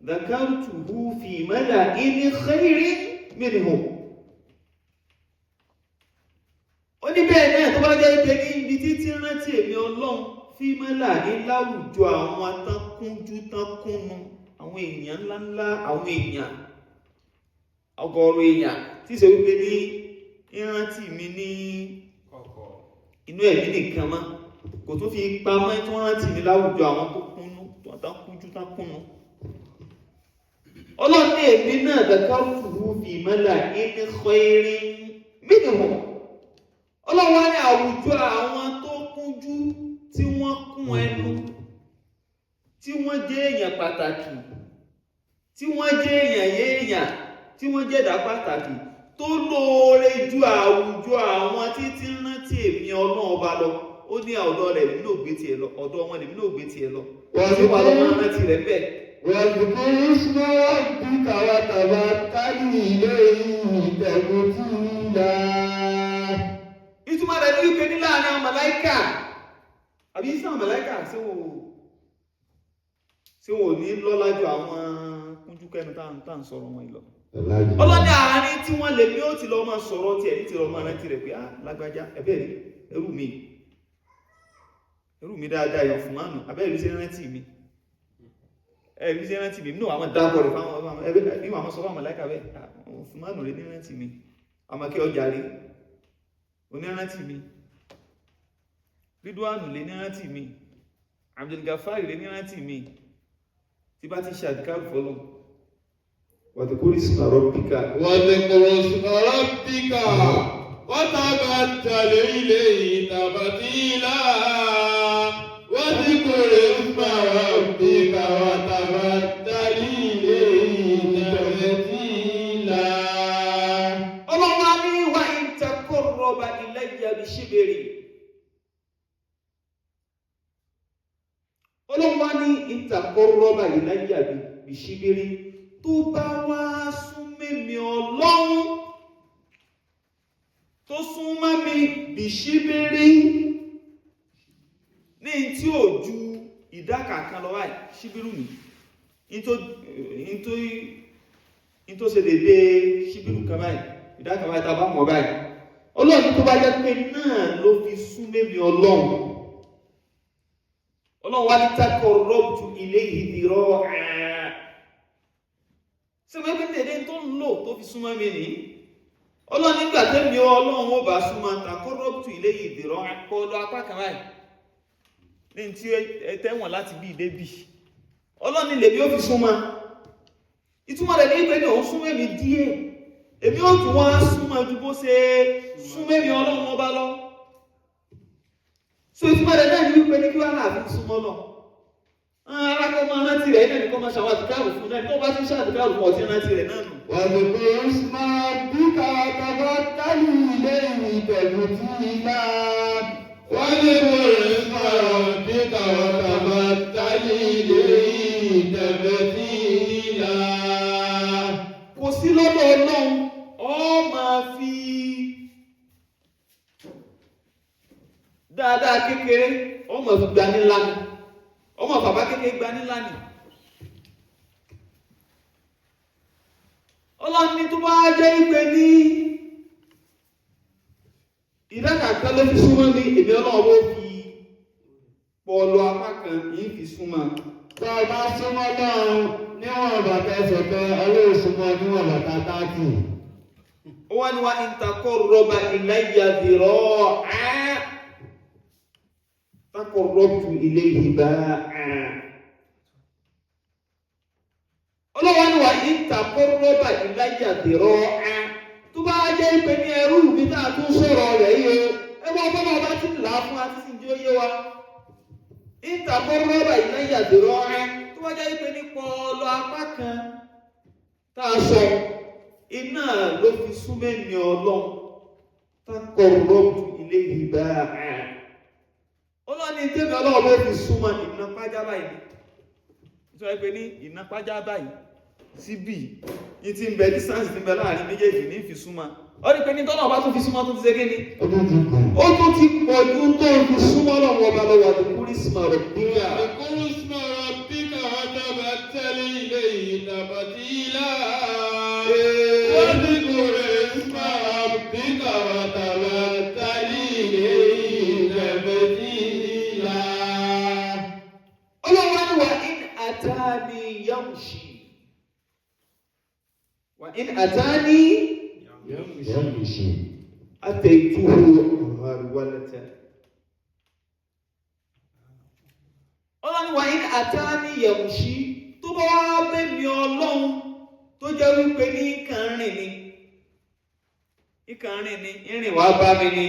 dhakartuhu fi mala'in khayrin minhum. ó ní bẹ́ẹ̀ náà tó bá jẹ́ pé ní ibi títí rántí èmi Ọlọ́run fi mọ́là ní láwùjọ àwọn atánkúnjú tánkúnnu àwọn èèyàn ńláńlá àwọn èèyàn ọgọ́rùn èèyàn tí ṣe wípé ní ìrántí mi ní inú ẹ̀mí nìkan mọ́ kò tó fi pamọ́ tí wọ́n rántí mi láwùjọ àwọn tó kúnnú tánkúnjú tánkúnnu. Ọlọ́run ní èmi náà dhakartuhu fi mọ́là ní khayrin minhum. Ọlọ́run wá ní àwùjọ àwọn tó kúnjú tí wọ́n kún ẹnu tí wọ́n jẹ́ èèyàn pàtàkì tí wọ́n jẹ́ èèyàn tí wọ́n jẹ́ ẹ̀dá pàtàkì tó lóore ju àwùjọ àwọn títí rántí èmi Ọlọ́run ọba lọ. ó ní ọ̀dọ̀ rẹ̀ nínú ògbé tiẹ̀ lọ ọ̀dọ̀ wọn nínú ògbé tiẹ̀ lọ wọ́n ti wà lọ́wọ́ rántí rẹ̀ bẹ́ẹ̀. واذكر اسم ربك وتبتل إليه تبتيلا. ìtumọ̀ rẹ̀ ní wípé ní láàrin àwọn màláíkà àbí sáwọn màláíkà sí wọn ò ní lọ́lá ju àwọn kúnjúkẹ́nu tá ń sọ̀rọ̀ wọn ìlọ. ọlọ́dẹ àárín tí wọ́n lè bí ó ti lọ máa sọ̀rọ̀ tí ẹ̀rí ti lọ máa rántí rẹ̀ pé lágbájá ẹ̀bẹ́ rí ẹrú mi dáadáa yọ fún mánù abẹ́rẹ́ sí rántí mi ẹ̀rí sí rántí mi nínú àwọn dábọ̀ rẹ̀ fáwọn àwọn sọ fáwọn màláíkà bẹ́ẹ̀ fún mánù rẹ̀ ní rántí mi àmọ́kẹ́ ọjà rí onírántí mi Ridwanu lè nírántí mi Abdulgafari lè nírántí mi tí bá ti ṣàdíkàrù fọ́lọ́ wàtíkúrí isma rabbika واذكر اسم ربك وتبتل إليه تبتيلا. واذكر اسم ربك وتبتل إليه تبتيلا. ọlọ́wọ́ ní wà ń taqarraba ilayya bishibri. ọlọ́wọ́ ní ń taqarraba ilayya bishibri tó bá wá súnmẹ́mi Ọlọ́run tó súnmọ́ mi bishibri ní tí ò ju ìdáka kan lọ báyìí ṣíbírù ní tó ṣe dédé ṣíbírù kan báyìí ìdáka báyìí tàbá mọ̀ báyìí. Ọlọ́run tó bá jẹ́ pé náà ló fi súnmẹ́mi Ọlọ́run wá ní taqarrabtu ilayhi dhira'a. ṣe wọ́n pẹ́ tẹ̀lé tó ń lò tó fi súnmọ́ mi ní Ọlọ́run nígbà tẹ́mi Ọlọ́run ó bá súnmọ́ taqarrabtu ilayhi dhira'a kọlu apá kan báyìí ní tí tẹ́wọ̀n láti bí ìdébì Ọlọ́run lè bí ó fi súnmọ́. ìtumọ̀ rẹ̀ ní pé ní òun súnmọ́ mi díẹ̀ èmi ó tún wá súnmọ́ ju bó ṣe súnmọ́ mi Ọlọ́run ọba lọ. so ìtumọ̀ rẹ̀ náà ní wípé ní kí wá náà fi súnmọ́ lọ arákọ́ máa rántí rẹ̀ náà ní kọ́ máa ṣàwọn àdìkáàrù fún náà ní kọ́ bá ti ṣàdìkáàrù pọ̀ sí rántí rẹ̀ náà nù. واذكر اسم ربك وتبتل إليه تبتيلا. واذكر اسم ربك وتبتل إليه تبتيلا. kò sí lọ́dọ̀ Ọlọ́run ọ máa fi dáadáa kékeré ọ máa fi gbani ńlá ni ọmọ bàbá kékeré gbani ńlá ni. Ọlọ́run ní tó bá jẹ́ ìpè ní ìdákàkà ló fi súnmọ́ ní èmi Ọlọ́run ó fi pọ̀lọ apá kan yìí fi súnmọ́. tó o bá súnmọ́ Ọlọ́run níwọ̀n bàtà ẹsẹ̀kẹ́ Ọlọ́run súnmọ́ níwọ̀n bàtà 30. ó wá ní wa in taqarraba ilayya dhira'a taqarrabtu ilayhi ba'an. Ọlọ́wọ́ ni wà in taqarraba ilayya dhira'a tó bá jẹ́ ìpè ní ẹrú mi náà tún sọ̀rọ̀ rẹ̀ yìí o ẹgbẹ́ ọgbọ́n náà bá ti là fún wa títí di óyé wa. in taqarraba ilayya dhira'a tó bá jẹ́ ìpè ní pọ̀lọ apá kan tá a sọ iná ló fi súnmẹ́mi Ọlọ́run taqarrabtu ilayhi ba'an. Ọlọ́ni ní tẹ́mi ọlọ́run bó fi súnmọ́ ìnapájá báyìí tó ẹgbẹ́ ní ìnapájá báyìí síbì ní ti ń bẹ distance ti ń bẹ láàrin méjèèjì ní fi súnmọ́ ó rí pé ní tọ́nà ọba tó fi súnmọ́ tó ti ṣe kéde ó tó ti pọ̀ ju tó fi súnmọ́ lọ́wọ́ ọba lọ́wọ́ àdúgbò ìsìnmọ̀ rẹ̀ bíyà. وتبتل إليه تبتيلا واذكر اسم ربك وتبتل إليه تبتيلا. ọlọ́wọ́n وإن أتاني يمشي وإن أتاني يمشي أتيته هرولة. ọlọ́ni wà ní àtàní yẹ̀mùsí tó bá wá bẹ́mi ọlọ́run tó jẹ́ wípé ní ìkànrin ni ìrìn wá bá mi ní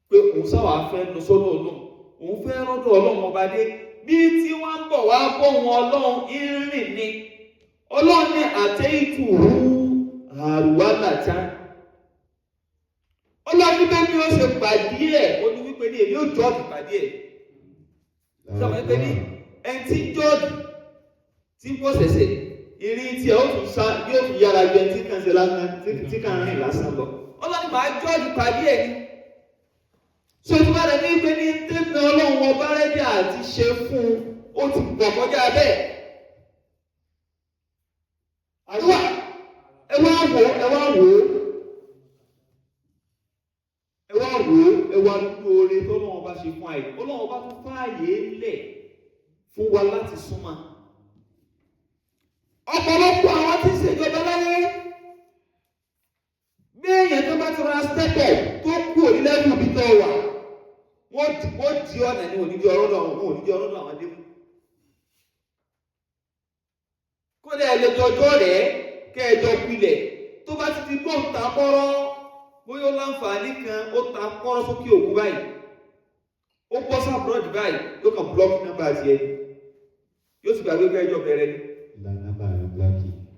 pé òun sáwà fẹ́ lọ sọ́dọ̀ ọlọ́run òun fẹ́ rọ́dọ̀ ọlọ́run ọba dé bí tí wọ́n ń bọ̀ wá bọ̀ wọn ọlọ́run ìrìn ni ọlọ́run ní àtẹ́ìtù hù àrùwá làtà ọlọ́run bẹ́ẹ̀ ni ó ṣe pàdé ẹ̀ ó ní wípé ní èmi ò jọ́ ìpàdé ẹ̀ sọmọ ẹgbẹ́ ní ẹni tí jọ́ọ̀dù tí kò ṣẹ̀ṣẹ̀ ìrìn tí ẹ ó tún sá yóò tún yára ju ẹni tí kàn ṣe lásán tí kàn rìn lásán lọ ọlọ́ni máa jọ́ọ̀dù pàdé ẹ̀ ní sọ́túnbà rẹ̀ ní pé ní tẹ́lẹ̀ ọlọ́run ọba rẹ́dí àti ṣe fún ó ti pọ̀ kọjá bẹ́ẹ̀ àdúrà ẹ wá wò ẹ wá dúró oore tó lọ́wọ́ bá ṣe fún àyè ọlọ́wọ́ bá tún fààyè lẹ̀ fún wa láti súnmọ́. ọ̀pọ̀lọpọ̀ àwọn tí ń ṣèjọba láyé bí èèyàn tó bá ti ra stẹ́pẹ̀ tó kú ònílẹ́gùn bí tó wà wọ́n di ọ̀nà ní onídìí ọlọ́dọ̀ àwọn débù. kódà ẹlẹ́jọ́jọ́ rẹ̀ kẹ́ẹ̀jọ pilẹ̀ tó bá ti di gbóǹta kọ́rọ́ bóyá ó láǹfààní kan ó ta kọ́rọ́ sókè òkú báyìí ó bọ́ sábúrọ́dì báyìí yóò kàn búlọ́ọ̀kì nọ́mbà àti ẹni yóò sì gbàgbé kẹ́ẹ̀jọ bẹ̀rẹ̀ ni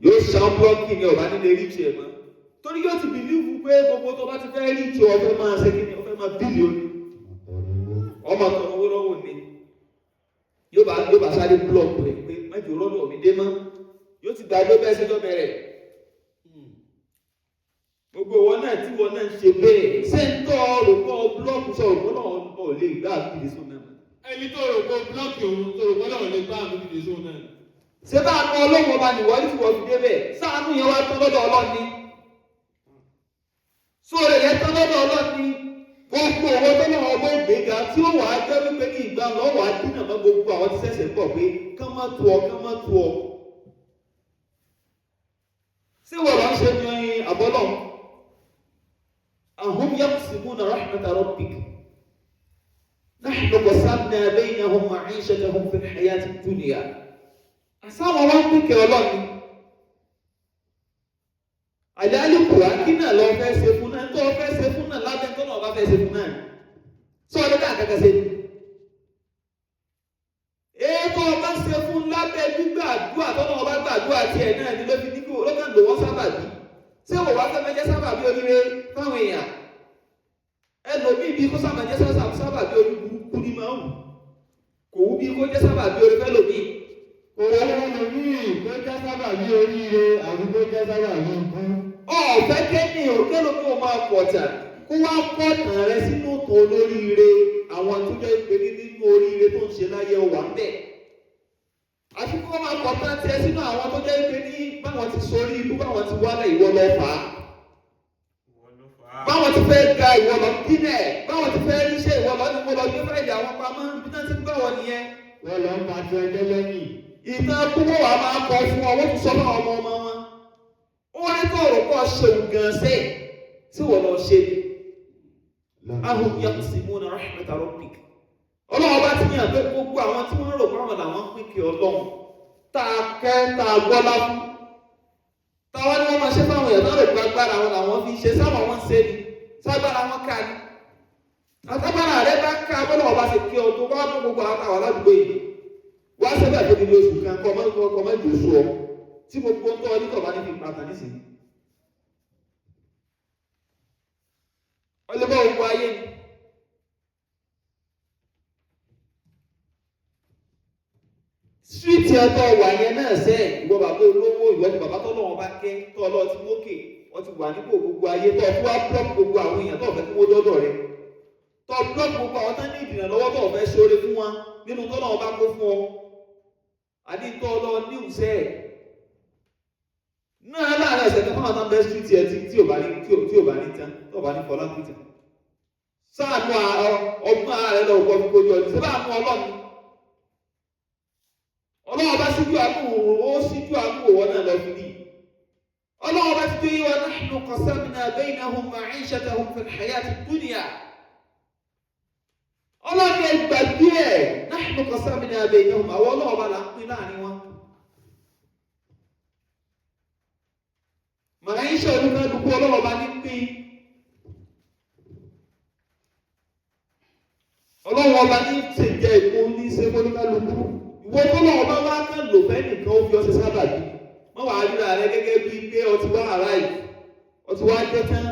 yóò ṣàn búlọ́ọ̀kì ni ọ̀bá nílé ríṣì ẹ̀ mọ́ torí yóò ti bìlíìfù pé gbogbo tó bá ti fẹ́ ríṣì ọ̀fẹ́ máa ṣe kí ni ọ̀fẹ́ máa bílíọ̀nù ọmọ tọrọ owó lọ́wọ́ ni yóò bá sáré búlọ́ọ̀kì rẹ̀ pé mẹ́jọ rọ́dọ̀ mi dé mọ́ yóò ti gbàgbé bẹ́ẹ̀ ṣẹjọ́ bẹ̀rẹ̀ gbogbo wọn náà tí wọn náà ń ṣe bẹ́ẹ̀ sẹ́ńtọ́ òrùkọ́ búlọ́ọ̀kì sọ̀rọ̀ wọn náà ọ̀ lè gbá àkìlì sóun náà. ẹni tó rò pé búlọ́ọ̀kì òun tó rò wọ́n náà lè gbá àkìlì sóun náà. ṣé bá a nu ọlọ́run ọba nìwọ́lì tí wọ́n fi dé bẹ́ẹ̀ sáànù yẹn wá tán lọ́dọ̀ ọlọ́ni sóòrè yẹn tán lọ́dọ̀ ọlọ́ni gbogbo owó tó náà ọgbọ́n ìgbéga tí ó wà á jẹ́ wípé ní ìgbà lọ́wọ́ á dínà mọ́ gbogbo àwọn tí ṣẹ̀ṣẹ̀ pọ̀ pé kán má tu ọ ṣé wọ́n lọ ń ṣe ní àbọ́lọ́ ahum yaqsimuna rahmata rabbik nahnu qasamna baynahum ma'ishatahum fil hayati dunya àsáwọn wọn pínkẹ ọlọ́ni àjálùkùrá kí náà lọ fẹ́ ṣe fún náà tó fẹ́ ṣe fún náà lábẹ́ tó náà bá fẹ́ ṣe fún náà sọ ọdún náà kẹ́kẹ́ ṣe ní. ètò ọba ṣe fún lábẹ́ gbígbàdúrà tó náà bá gbàdúrà tiẹ̀ náà ní lóbi ní kí wọ́n lọ́kàn lò wọ́n sábà bí ṣé wọ́n wá fẹ́ mẹ́jẹ́ sábà bí oríire fáwọn èèyàn ẹlòmíì bí kó sábà jẹ́ sábà bí orí burúkú ní máa wù kò wú bí kó jẹ́ sábà bí orí fẹ́ lòmíì. òwe ẹlòmíì kó jẹ́ sábà bí oríire àbí kó jẹ́ sábà bí ikú. ọ̀fẹ́ kẹ́ni òkèlómi ò máa pọ̀ tà kó wá pọ̀ tàn rẹ sínú tó olóríire àwọn tó jẹ́ pé nínú oríire tó ń ṣe láyé ọwà ń bẹ̀. àti kó máa pọ̀ tàn tiẹ̀ sínú àwọn tó jẹ́ pé ní báwọn ti sórí ibú báwọn ti wálẹ̀ ìwọ lọ fà á. báwọn ti fẹ́ ga ìwọ lọ dínẹ̀ báwọn ti fẹ́ ríṣẹ́ ìwọ lọ ní mo lọ gbé fáìlì àwọn pamọ́ bí náà ti ń bá wọn nìyẹn. wọ́n lọ ń pa ti ọjọ́ lẹ́yìn. ìtàn kúmọ̀ wà máa kọ fún ọ wọ́n tún sọ fún ọmọ wọn. ó ní tó rò pọ̀ ṣeun gan sẹ́yìn tí wọ́n lọ ṣe ni. ahum yaqsimuna rahmata rabbik. ọlọ́run bá ti yàn pé gbogbo àwọn tí wọ́n rò pé àwọn làwọn pín kí ọlọ́run tá a kẹ́ tá a gbọ́lá fún. táwa ni wọ́n máa ṣe fáwọn èèyàn náà rò pé agbára àwọn làwọn fi ṣe sáwọn wọn ṣe ni ságbára wọn ká ni. àtàbára rẹ bá ká bọ́lá ọba ṣe kí ọdún wá fún gbogbo àwọn aládùúgbò yìí. wá sẹ́gbà tó nílé oṣù kan kọ́ mọ́jú oṣù ọ tí gbogbo ń tọ́ onítọ̀ bá ní fi pàtàkì nísìnyí. ọlọ́bọ̀ ogun ayé ni Street ẹ̀tọ́ wà yẹn náà sẹ́ ìwọ bàbá olówó ìwọ ni bàbá tọ́lọ́wọ́n bá kẹ́ tọ́ ọlọ́ ti mókè wọ́n ti wà nípò gbogbo ayé tọ́ fún wa blọ́ọ̀kì gbogbo àwọn èèyàn tó fẹ́ kí wọ́n dọ́dọ̀ rẹ tọ́ blọ́ọ̀kì gbogbo àwọn tán ní ìdìnnà lọ́wọ́ tó fẹ́ ṣoore fún wa nínú tọ́lọ́wọ́n bá kó fún ọ àdìtọ́ ọlọ́ níwùsẹ́ náà láàrin ẹ̀sẹ̀ tó fáwọn tán bẹ́ street ẹ̀ tí ò bá ní tán tó bá ní fọlá pìtà sáànù ọgbọ́n ààrẹ lọ òkọ́ fún kojú ọdún síbá mú ọlọ́ni ọlọ́wọ́ bá síjú àánú ó síjú àánú òwò náà lọ fi rí ọlọ́wọ́ bá síjú yíwa nahnu qasamna baynahum ma'ishatahum fil hayati dunya ọlọ́ni ẹgbàgbé ẹ̀ nahnu qasamna baynahum àwọn ọlọ́wọ́ bá là ń pín láàrin wọn ma'isha olúkálukú ọlọ́wọ́ bá ní pín ọlọ́wọ́ ọba ní ṣèjẹ́ ìpò ní ṣe fọ́nìkálukú ìwọ tó lọ́wọ́ bá wá kàn lò fẹ́ nìkan ó fi ọṣẹ sábà bí wọ́n wàá ríra rẹ gẹ́gẹ́ bí pé ọtí wá ara yìí ọtí wá jẹ́ tán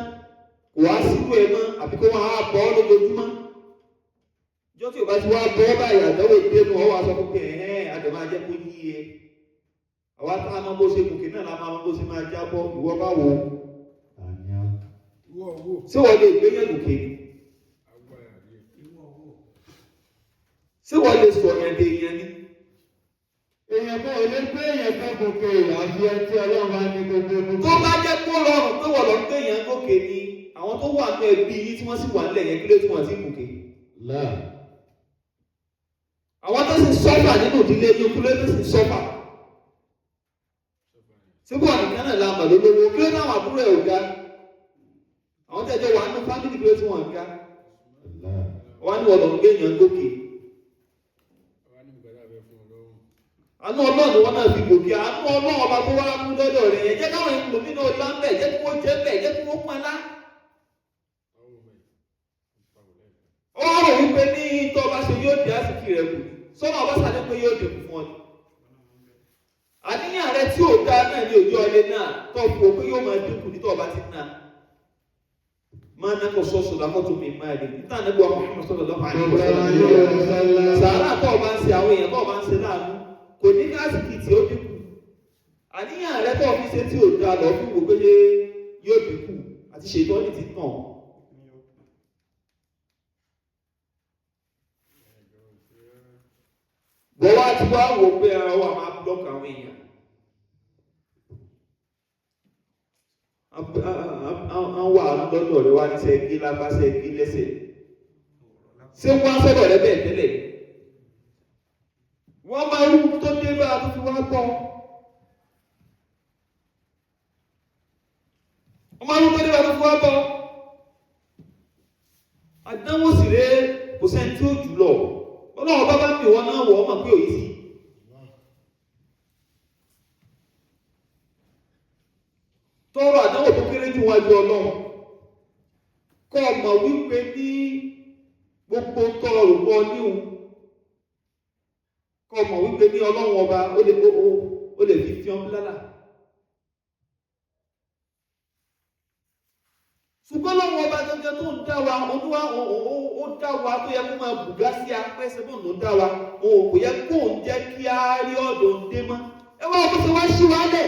kò wá síkú ẹ mọ́ àbí kó wọn á bọ́ lójoojúmọ́ ìjọ tí ò bá ti wá bọ́ báyìí àdáwò ìdénú ọwọ́ aṣọ pé àdèmá jẹ́ kó yí ẹ àwa tá a máa bó ṣe gòkè náà la máa bó ṣe máa jábọ́ ìwọ bá wò ó ṣé wọ́n lè gbé yẹn gòkè ṣé wọ́n lè sọ yẹn dé yẹn ní. èèyàn kan ò lè gbé èèyàn kan gòkè àfi ẹtí ọlọ́run bá ní gbogbo. tó bá jẹ́ kó rọrùn pé wọ́n lọ gbé yẹn gòkè ni àwọn tó wà ní ẹbí yìí tí wọ́n sì wà nílẹ̀ yẹn kí ló tí wọ́n ti gòkè. àwọn tó sì sọ́fà nínú ìdílé yìí kí ló tó sì sọ́fà. síbò nìkan náà la màlúù lówó kí ló táwọn àbúrò ẹ̀ ò ga. àwọn tẹ̀jọ́ wà nínú fámìlì kí ló tí wọ́n ga. wọ́n á ní wọ́n lọ gbé yẹn gòkè. àánú ọlọ́run wọn náà fi gòkè àánú ọlọ́run ọba tó wá mú lọ́dọ̀ rẹ̀ yẹn jẹ́ káwọn ìlòmí náà lá ń bẹ̀ jẹ́ kí wọ́n jẹ́ bẹ̀ jẹ́ kí wọ́n pọn lá. ó wá rò wípé ní tó ọba ṣe yóò dé àsìkò rẹ̀ kù sọ́nà ọba sáré pé yóò dínkù fún ọ ni. àníyàn rẹ tí ò dá náà ní ojú ọlẹ náà tó fò pé yóò máa dínkù ní tó ọba ti ná. máa ná kó sọ́ọ̀sù lákòtò mi máa lè níta nígbà wọn sọ̀rọ̀ lọ́pàá sàárà tó ọba ń ṣe àwọn èèyàn tó ọba ń ṣe láàánú kò ní lásìkò tí ó dínkù àníyàn rẹ tó fi ṣe tí ò dá lọ fún gbogbo yóò dínkù àti ṣètò ní ti tàn. bọ́wá tí wá wò pé ọwọ́ máa blọ́ọ̀kì àwọn èèyàn àwọn wà lọ́dọ̀ rẹ wá ní sẹ́ẹ̀kì lápá sẹ́ẹ̀kì lẹ́sẹ̀ ṣé wọ́n á sọ́dọ̀ rẹ bẹ́ẹ̀ tẹ́lẹ̀ wọ́n máa rú tó dé bá a tó fi wá gbọ́. wọ́n máa rú tó dé bá a tó fi wá gbọ́. àdánwò sì ré kò sẹ́ni tí ó jù lọ. ọlọ́run bá bá mi wọ́n náà wọ̀ ọ́ mà pé òyì sí. tọrọ àdánwò tó kéré jù wájú ọlọ́run. kọ́ ọ mọ̀ wípé ní gbogbo tọrọ òpó níhùn. Kọ́ mọ̀ wípé ní ọlọ́run ọba ó lè fi ọmọ lálà. ṣùgbọ́n ọlọ́run ọba gẹ́gẹ́ tó ń dá wa olúwa ó dá wa tó yẹ kó máa bùgá sí apẹ́sẹ̀ bọ́ọ̀ ló dá wa òun kò yẹ kó ń jẹ́ kí á rí ọ̀dọ̀ ń dé mọ́. ẹ wá ọkọ̀ ṣe wá sí wa lẹ̀.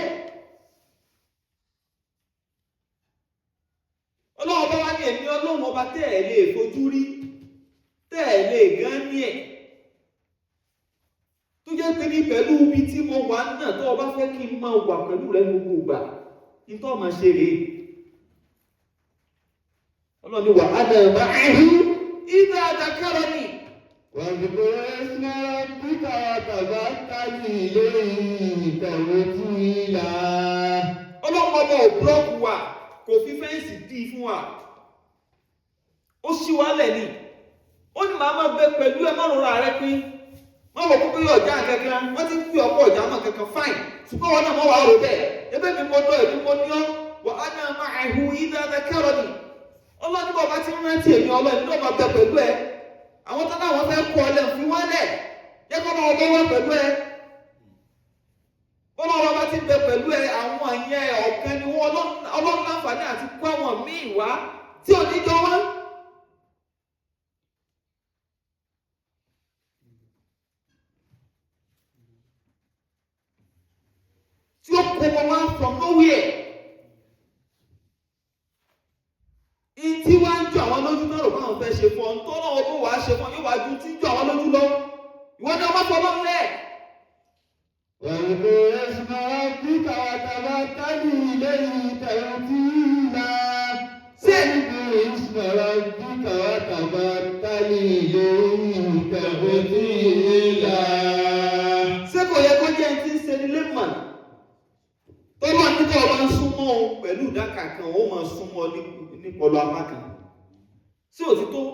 ọlọ́run ọba wa ní ẹ̀mí ọlọ́run ọba tẹ́ ẹ̀ lè fojú rí tẹ́ ẹ̀ lè gán ní ẹ̀. tó jẹ́ pé ní pẹ̀lú ibi tí mo wà náà tó o bá fẹ́ kí n máa wà pẹ̀lú rẹ gbogbo ìgbà ní tó máa ṣe rèé. ọlọ́ni wà á dẹ̀ bá ẹ̀hú ìdá àdàkárọ̀ ni. wà á dìbò ẹ̀sìnà bíkà tàbá táyì lórí ìtẹ̀wé tí ìlà. ọlọ́run ọba ò búlọ́ọ̀kù wa kò fi fẹ́ǹsì dì í fún wa ó ṣí wa lẹ̀ ni ó ní màá máa bẹ pẹ̀lú ẹ má rọra rẹ pín má wọ pípé yóò já kankan wọ́n ti fi ọ̀pọ̀ ọ̀já mọ̀ kankan fáìn ṣùgbọ́n wọn náà mọ̀ wá rò bẹ́ẹ̀ ẹbẹ́ mi mọ́ dọ́ ẹ̀mí mọ́ ní ọ́ wà á náà máa ẹ̀hù ìdá àdàkárọ̀ ni. ọlọ́ni bọ̀ bá ti ń rántí èmi ọlọ́ni ló máa bẹ pẹ̀lú ẹ àwọn tó náà wọ́n fẹ́ kọ́ ọ lẹ̀ fi wọ́n lẹ̀ jẹ́ kó máa bọ́ wọ́n pẹ̀lú ẹ bọ́lá ọba bá ti bẹ pẹ̀lú ẹ àwọn àyẹn ọ̀kan ni wọ́n ọlọ́run láǹfààní àti kó àwọn míì wá tí ò ní jọ wá. kó wọn wá from nowhere. Ìtí wá ń jọ àwọn lójú náà rò pé àwọn fẹ́ ṣe fún ọ tó náà ó bó wàá ṣe fún ọ yóò wá ju tí ń jọ àwọn lójú lọ. Ìwọ ni ọmọ fọlọ́ ńlẹ̀. واذكر اسم ربك وتبتل إليه تبتيلا واذكر اسم ربك وتبتل إليه تبتيلا. Ṣé kò yẹ kó jẹ́ ti ń ṣe nílé mọ̀? Tọ́lá nígbà ọba ń súnmọ́ òun pẹ̀lú ìdáka kan, ó máa súnmọ́ ní pọ̀lú apá kan. Sí òtítọ́.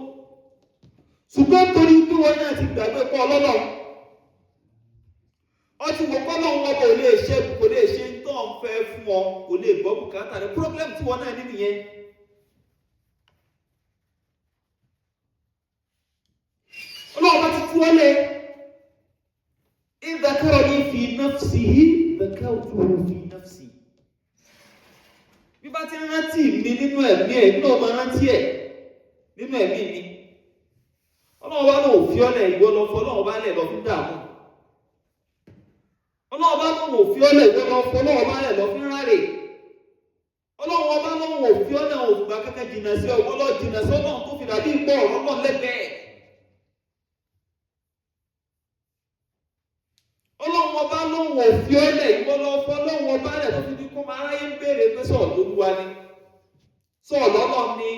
Ṣùgbọ́n torí bí wọ́n náà ti gbàgbé pọ̀ ọlọ́lọ́. Ó ti wò pọ́lọ́ wọn kò lè ṣe ń tọ́ ń fẹ́ fún ọ, kò lè gbọ́ bùkátà rẹ̀. Problem tí wọ́n náà ní nìyẹn. Ọlọ́run bá ti tú ọ lé. إن ذكرني في نفسه ذكرته في نفسي. Bí bá ti rántí mi nínú ẹ̀mí ẹ̀ nínú ọmọ rántí ẹ̀ nínú ẹ̀mí mi. Ọlọ́run bá lóun fi ọ́lẹ̀ ìwọ lọ fọ́ Ọlọ́run bá lẹ̀ lọ fún dààmú. Ọlọ́run bá lóun fi ọ́lẹ̀ ìwọ lọ fọ́ Ọlọ́run bá lẹ̀ lọ fún rárẹ̀. Ọlọ́run ọba lóun fi ọ́lẹ̀ òfìgbà kẹ́kẹ́ jìnnà sí ọwọ́ lọ jìnnà sí Ọlọ́run tó fi dàbí ìpọ̀ ọ̀rọ̀ náà lẹ́gbẹ̀ẹ́. Ọlọ́run ọba lóun ò fi ọ́lẹ̀ ìwọ lọ fọ́ Ọlọ́run ọba rẹ̀ tó fi ní kó máa ráyé ń béèrè pé sọ̀rọ̀ lóluwa ni sọ̀rọ̀ lọ́lọ́ ni.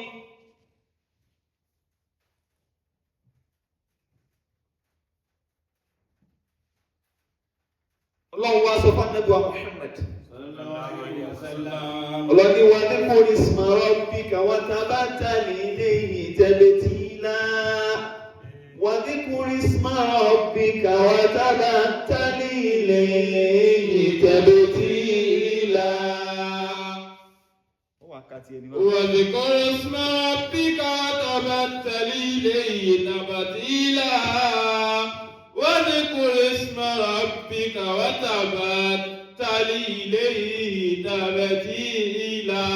Ọlọ́run wá sọ fún Ànábì wa Muhammad. Ọlọ́run ní wa ní kò ní sùmọ́rọ́ bí káwọn tábà tà ní ilé ìhìn tẹ́lẹ̀ tí í lá. واذكر اسم ربك وتبتل إليه تبتيلا. واذكر اسم ربك وتبتل إليه تبتيلا. واذكر اسم ربك وتبتل إليه تبتيلا.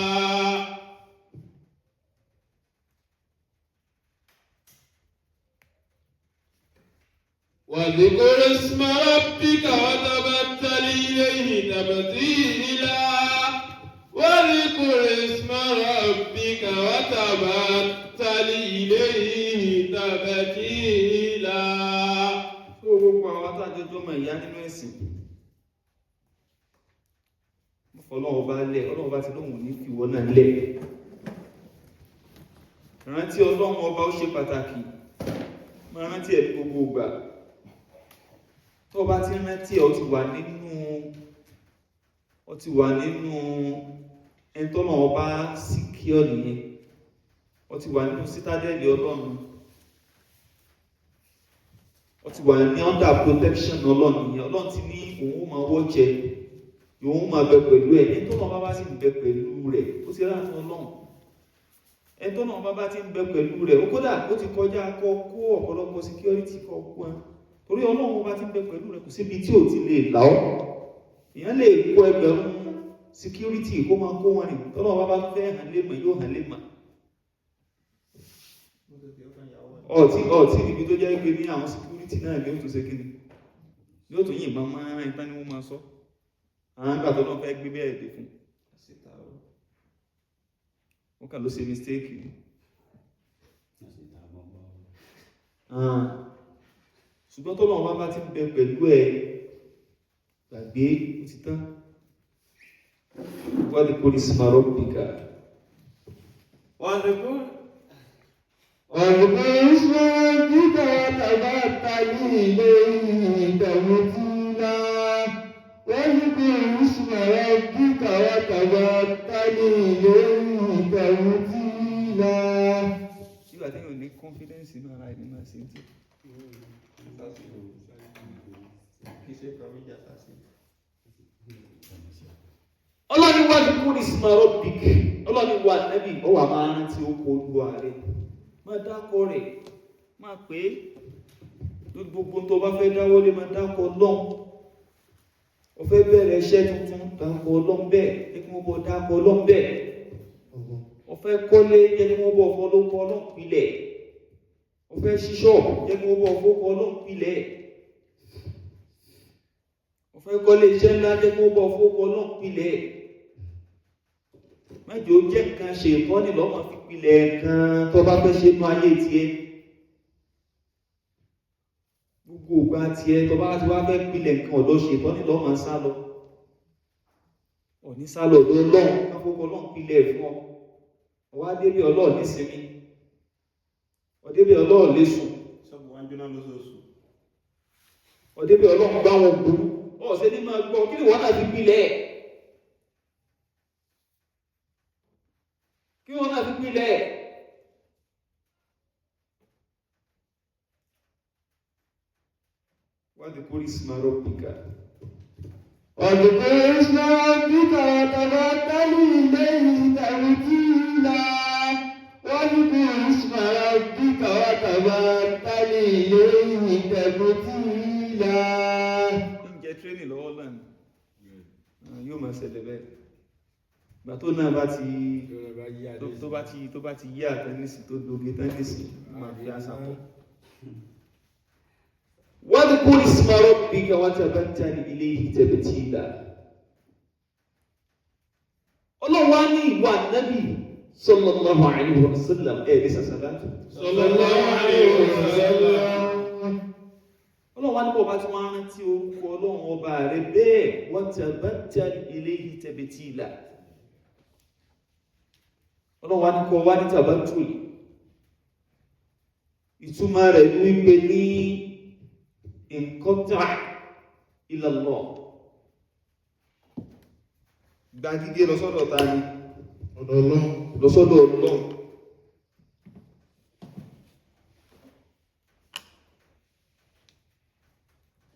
واذكر اسم ربك وتبتل إليه تبتيلا. واذكر اسم ربك وتبتل إليه تبتيلا. Gbogbo àwọn àtàjọjọ́ ọmọ ìyá nínú ẹ̀sìn. Ọlọ́run bá lẹ̀, Ọlọ́run bá ti lóhùn ní fi wọ́n náà lẹ̀. Rántí Ọlọ́run ọba ó ṣe pàtàkì. Máa rántí ẹ̀ gbogbo ìgbà. Tó bá ti rántí ẹ̀ ó ti wà nínú ẹni tó náà ọba síkíọ̀ nìyẹn. Ó ti wà nínú sítádẹ́ẹ̀lì Ọlọ́run. Ó ti wà ní under protection Ọlọ́run nìyẹn. Ọlọ́run ti ní òun máa wọ́jẹ, òun máa bẹ pẹ̀lú ẹ̀. Ẹni tó náà bá sì ń bẹ pẹ̀lú rẹ̀, ó ti rántí Ọlọ́run. Ẹni tó náà bá ti ń bẹ pẹ̀lú rẹ̀, ó kódà ó ti kọjá kó ọ̀pọ̀lọpọ̀ security kó kó ẹ̀. Torí Ọlọ́run bá ti ń bẹ pẹ̀lú rẹ̀ kò síbi tí ò ti lè là ọ́. Èèyàn lè kó ẹgbẹ̀rún security kó máa kó wọn rìn. Tọ́lọ́run bá fẹ́ hàn lé mọ̀ yóò hàn lé mọ̀. Ọ̀tí níbi tó jẹ́ pé ní àwọn security náà ni ó tún ṣe kíni. Yóò tún yìnbọn máa rán ìtàn ni wọ́n máa sọ. Àwọn àgbà tó náà fẹ́ gbé bẹ́ẹ̀ dé fún. Wọ́n kà ló ṣe mistake ni. Ṣùgbọ́n tó lọ́wọ́ bá ti ń bẹ pẹ̀lú ẹ̀ gbàgbé ti tán. واذكر اسم ربك واذكر اسم ربك وتبتل إليه تبتيلا. واذكر اسم ربك وتبتل إليه تبتيلا. Nígbà tí yóò ní confidence inú ara ẹni máa ṣe ń tí. Ọlọ́ni wà ní kúrò ìsìnmọ̀ rọ́bìk. Ọlọ́ni wà nẹ́bí ó wà máa rántí oko olúwa rẹ̀. Máa dákọ̀ rẹ̀, máa pé gbogbo tó bá fẹ́ dáwọ́lé máa dákọ̀ lọ́n. Ó fẹ́ bẹ̀rẹ̀ iṣẹ́ tuntun, dákọ̀ lọ́n bẹ́ẹ̀, jẹ́ kí wọ́n bọ̀ dákọ̀ lọ́n bẹ́ẹ̀. Ó fẹ́ kọ́lé, jẹ́ kí wọ́n bọ̀ fọlọ́kọ̀ lọ́n pilẹ̀. Ó fẹ́ ṣíṣọ́, jẹ́ kí wọ́n bọ̀ fọkọ̀ lọ́n pilẹ̀. Ó fẹ́ kọ́lé iṣẹ́ ńlá jẹ́ kó bọ́ fókọ náà pilẹ̀ mẹ́jọ jẹ́ nǹkan ṣe ìtọ́ni lọ́mọ fi pilẹ̀ kan tó bá fẹ́ ṣe nú ayé tiẹ̀ gbogbo ògbà tiẹ̀ tó bá ti wá fẹ́ pilẹ̀ nǹkan ọ̀dọ́ ṣe ìtọ́ni lọ́mọ sá lọ òní sá lọ ọ̀dọ́ lọ́hùn káfókọ náà pilẹ̀ fún ọ ọwá débí ọlọ́ọ̀ nísinmi ọdébí ọlọ́ọ̀ lésùn ṣọ́bù wá ń jóná lóṣooṣù ọdébí ọlọ́ọ̀ gbá wọn gbòó ọ̀sẹ̀ ní máa gbọ́ kí ni wọ́n náà fi pilẹ̀ kí wọ́n náà fi pilẹ̀ واذكر اسم ربك واذكر اسم ربك وتبتل إليه تبتيلا واذكر اسم ربك وتبتل إليه تبتيلا tírénì lọ́wọ́ lánàá yóò máa ṣẹlẹ̀ bẹ́ẹ̀ gbà tó náà bá ti yí àtẹ́nìsì tó doge tẹ́nìsì máa fi àṣàpọ̀ واذكر اسم ربك وتبتل إليه تبتيلا ọlọ́wọ́ ní ìwà nábì sallallahu alaihi wasallam ẹ̀ẹ́dì sàṣàlátù sallallahu alaihi wasallam ọlọ́run wá ní bọ̀ bá tí wọ́n rántí orúkọ ọlọ́run ọba rẹ̀ bẹ́ẹ̀ وتبتل إليه تبتيلا ọlọ́run wá ní kọ́ wá ní tabattul ìtumọ̀ rẹ̀ ní wípé ní inqata ila Allah gbàgídé lọ́sọ́dọ̀ ta ni lọ́sọ́dọ̀ ọlọ́run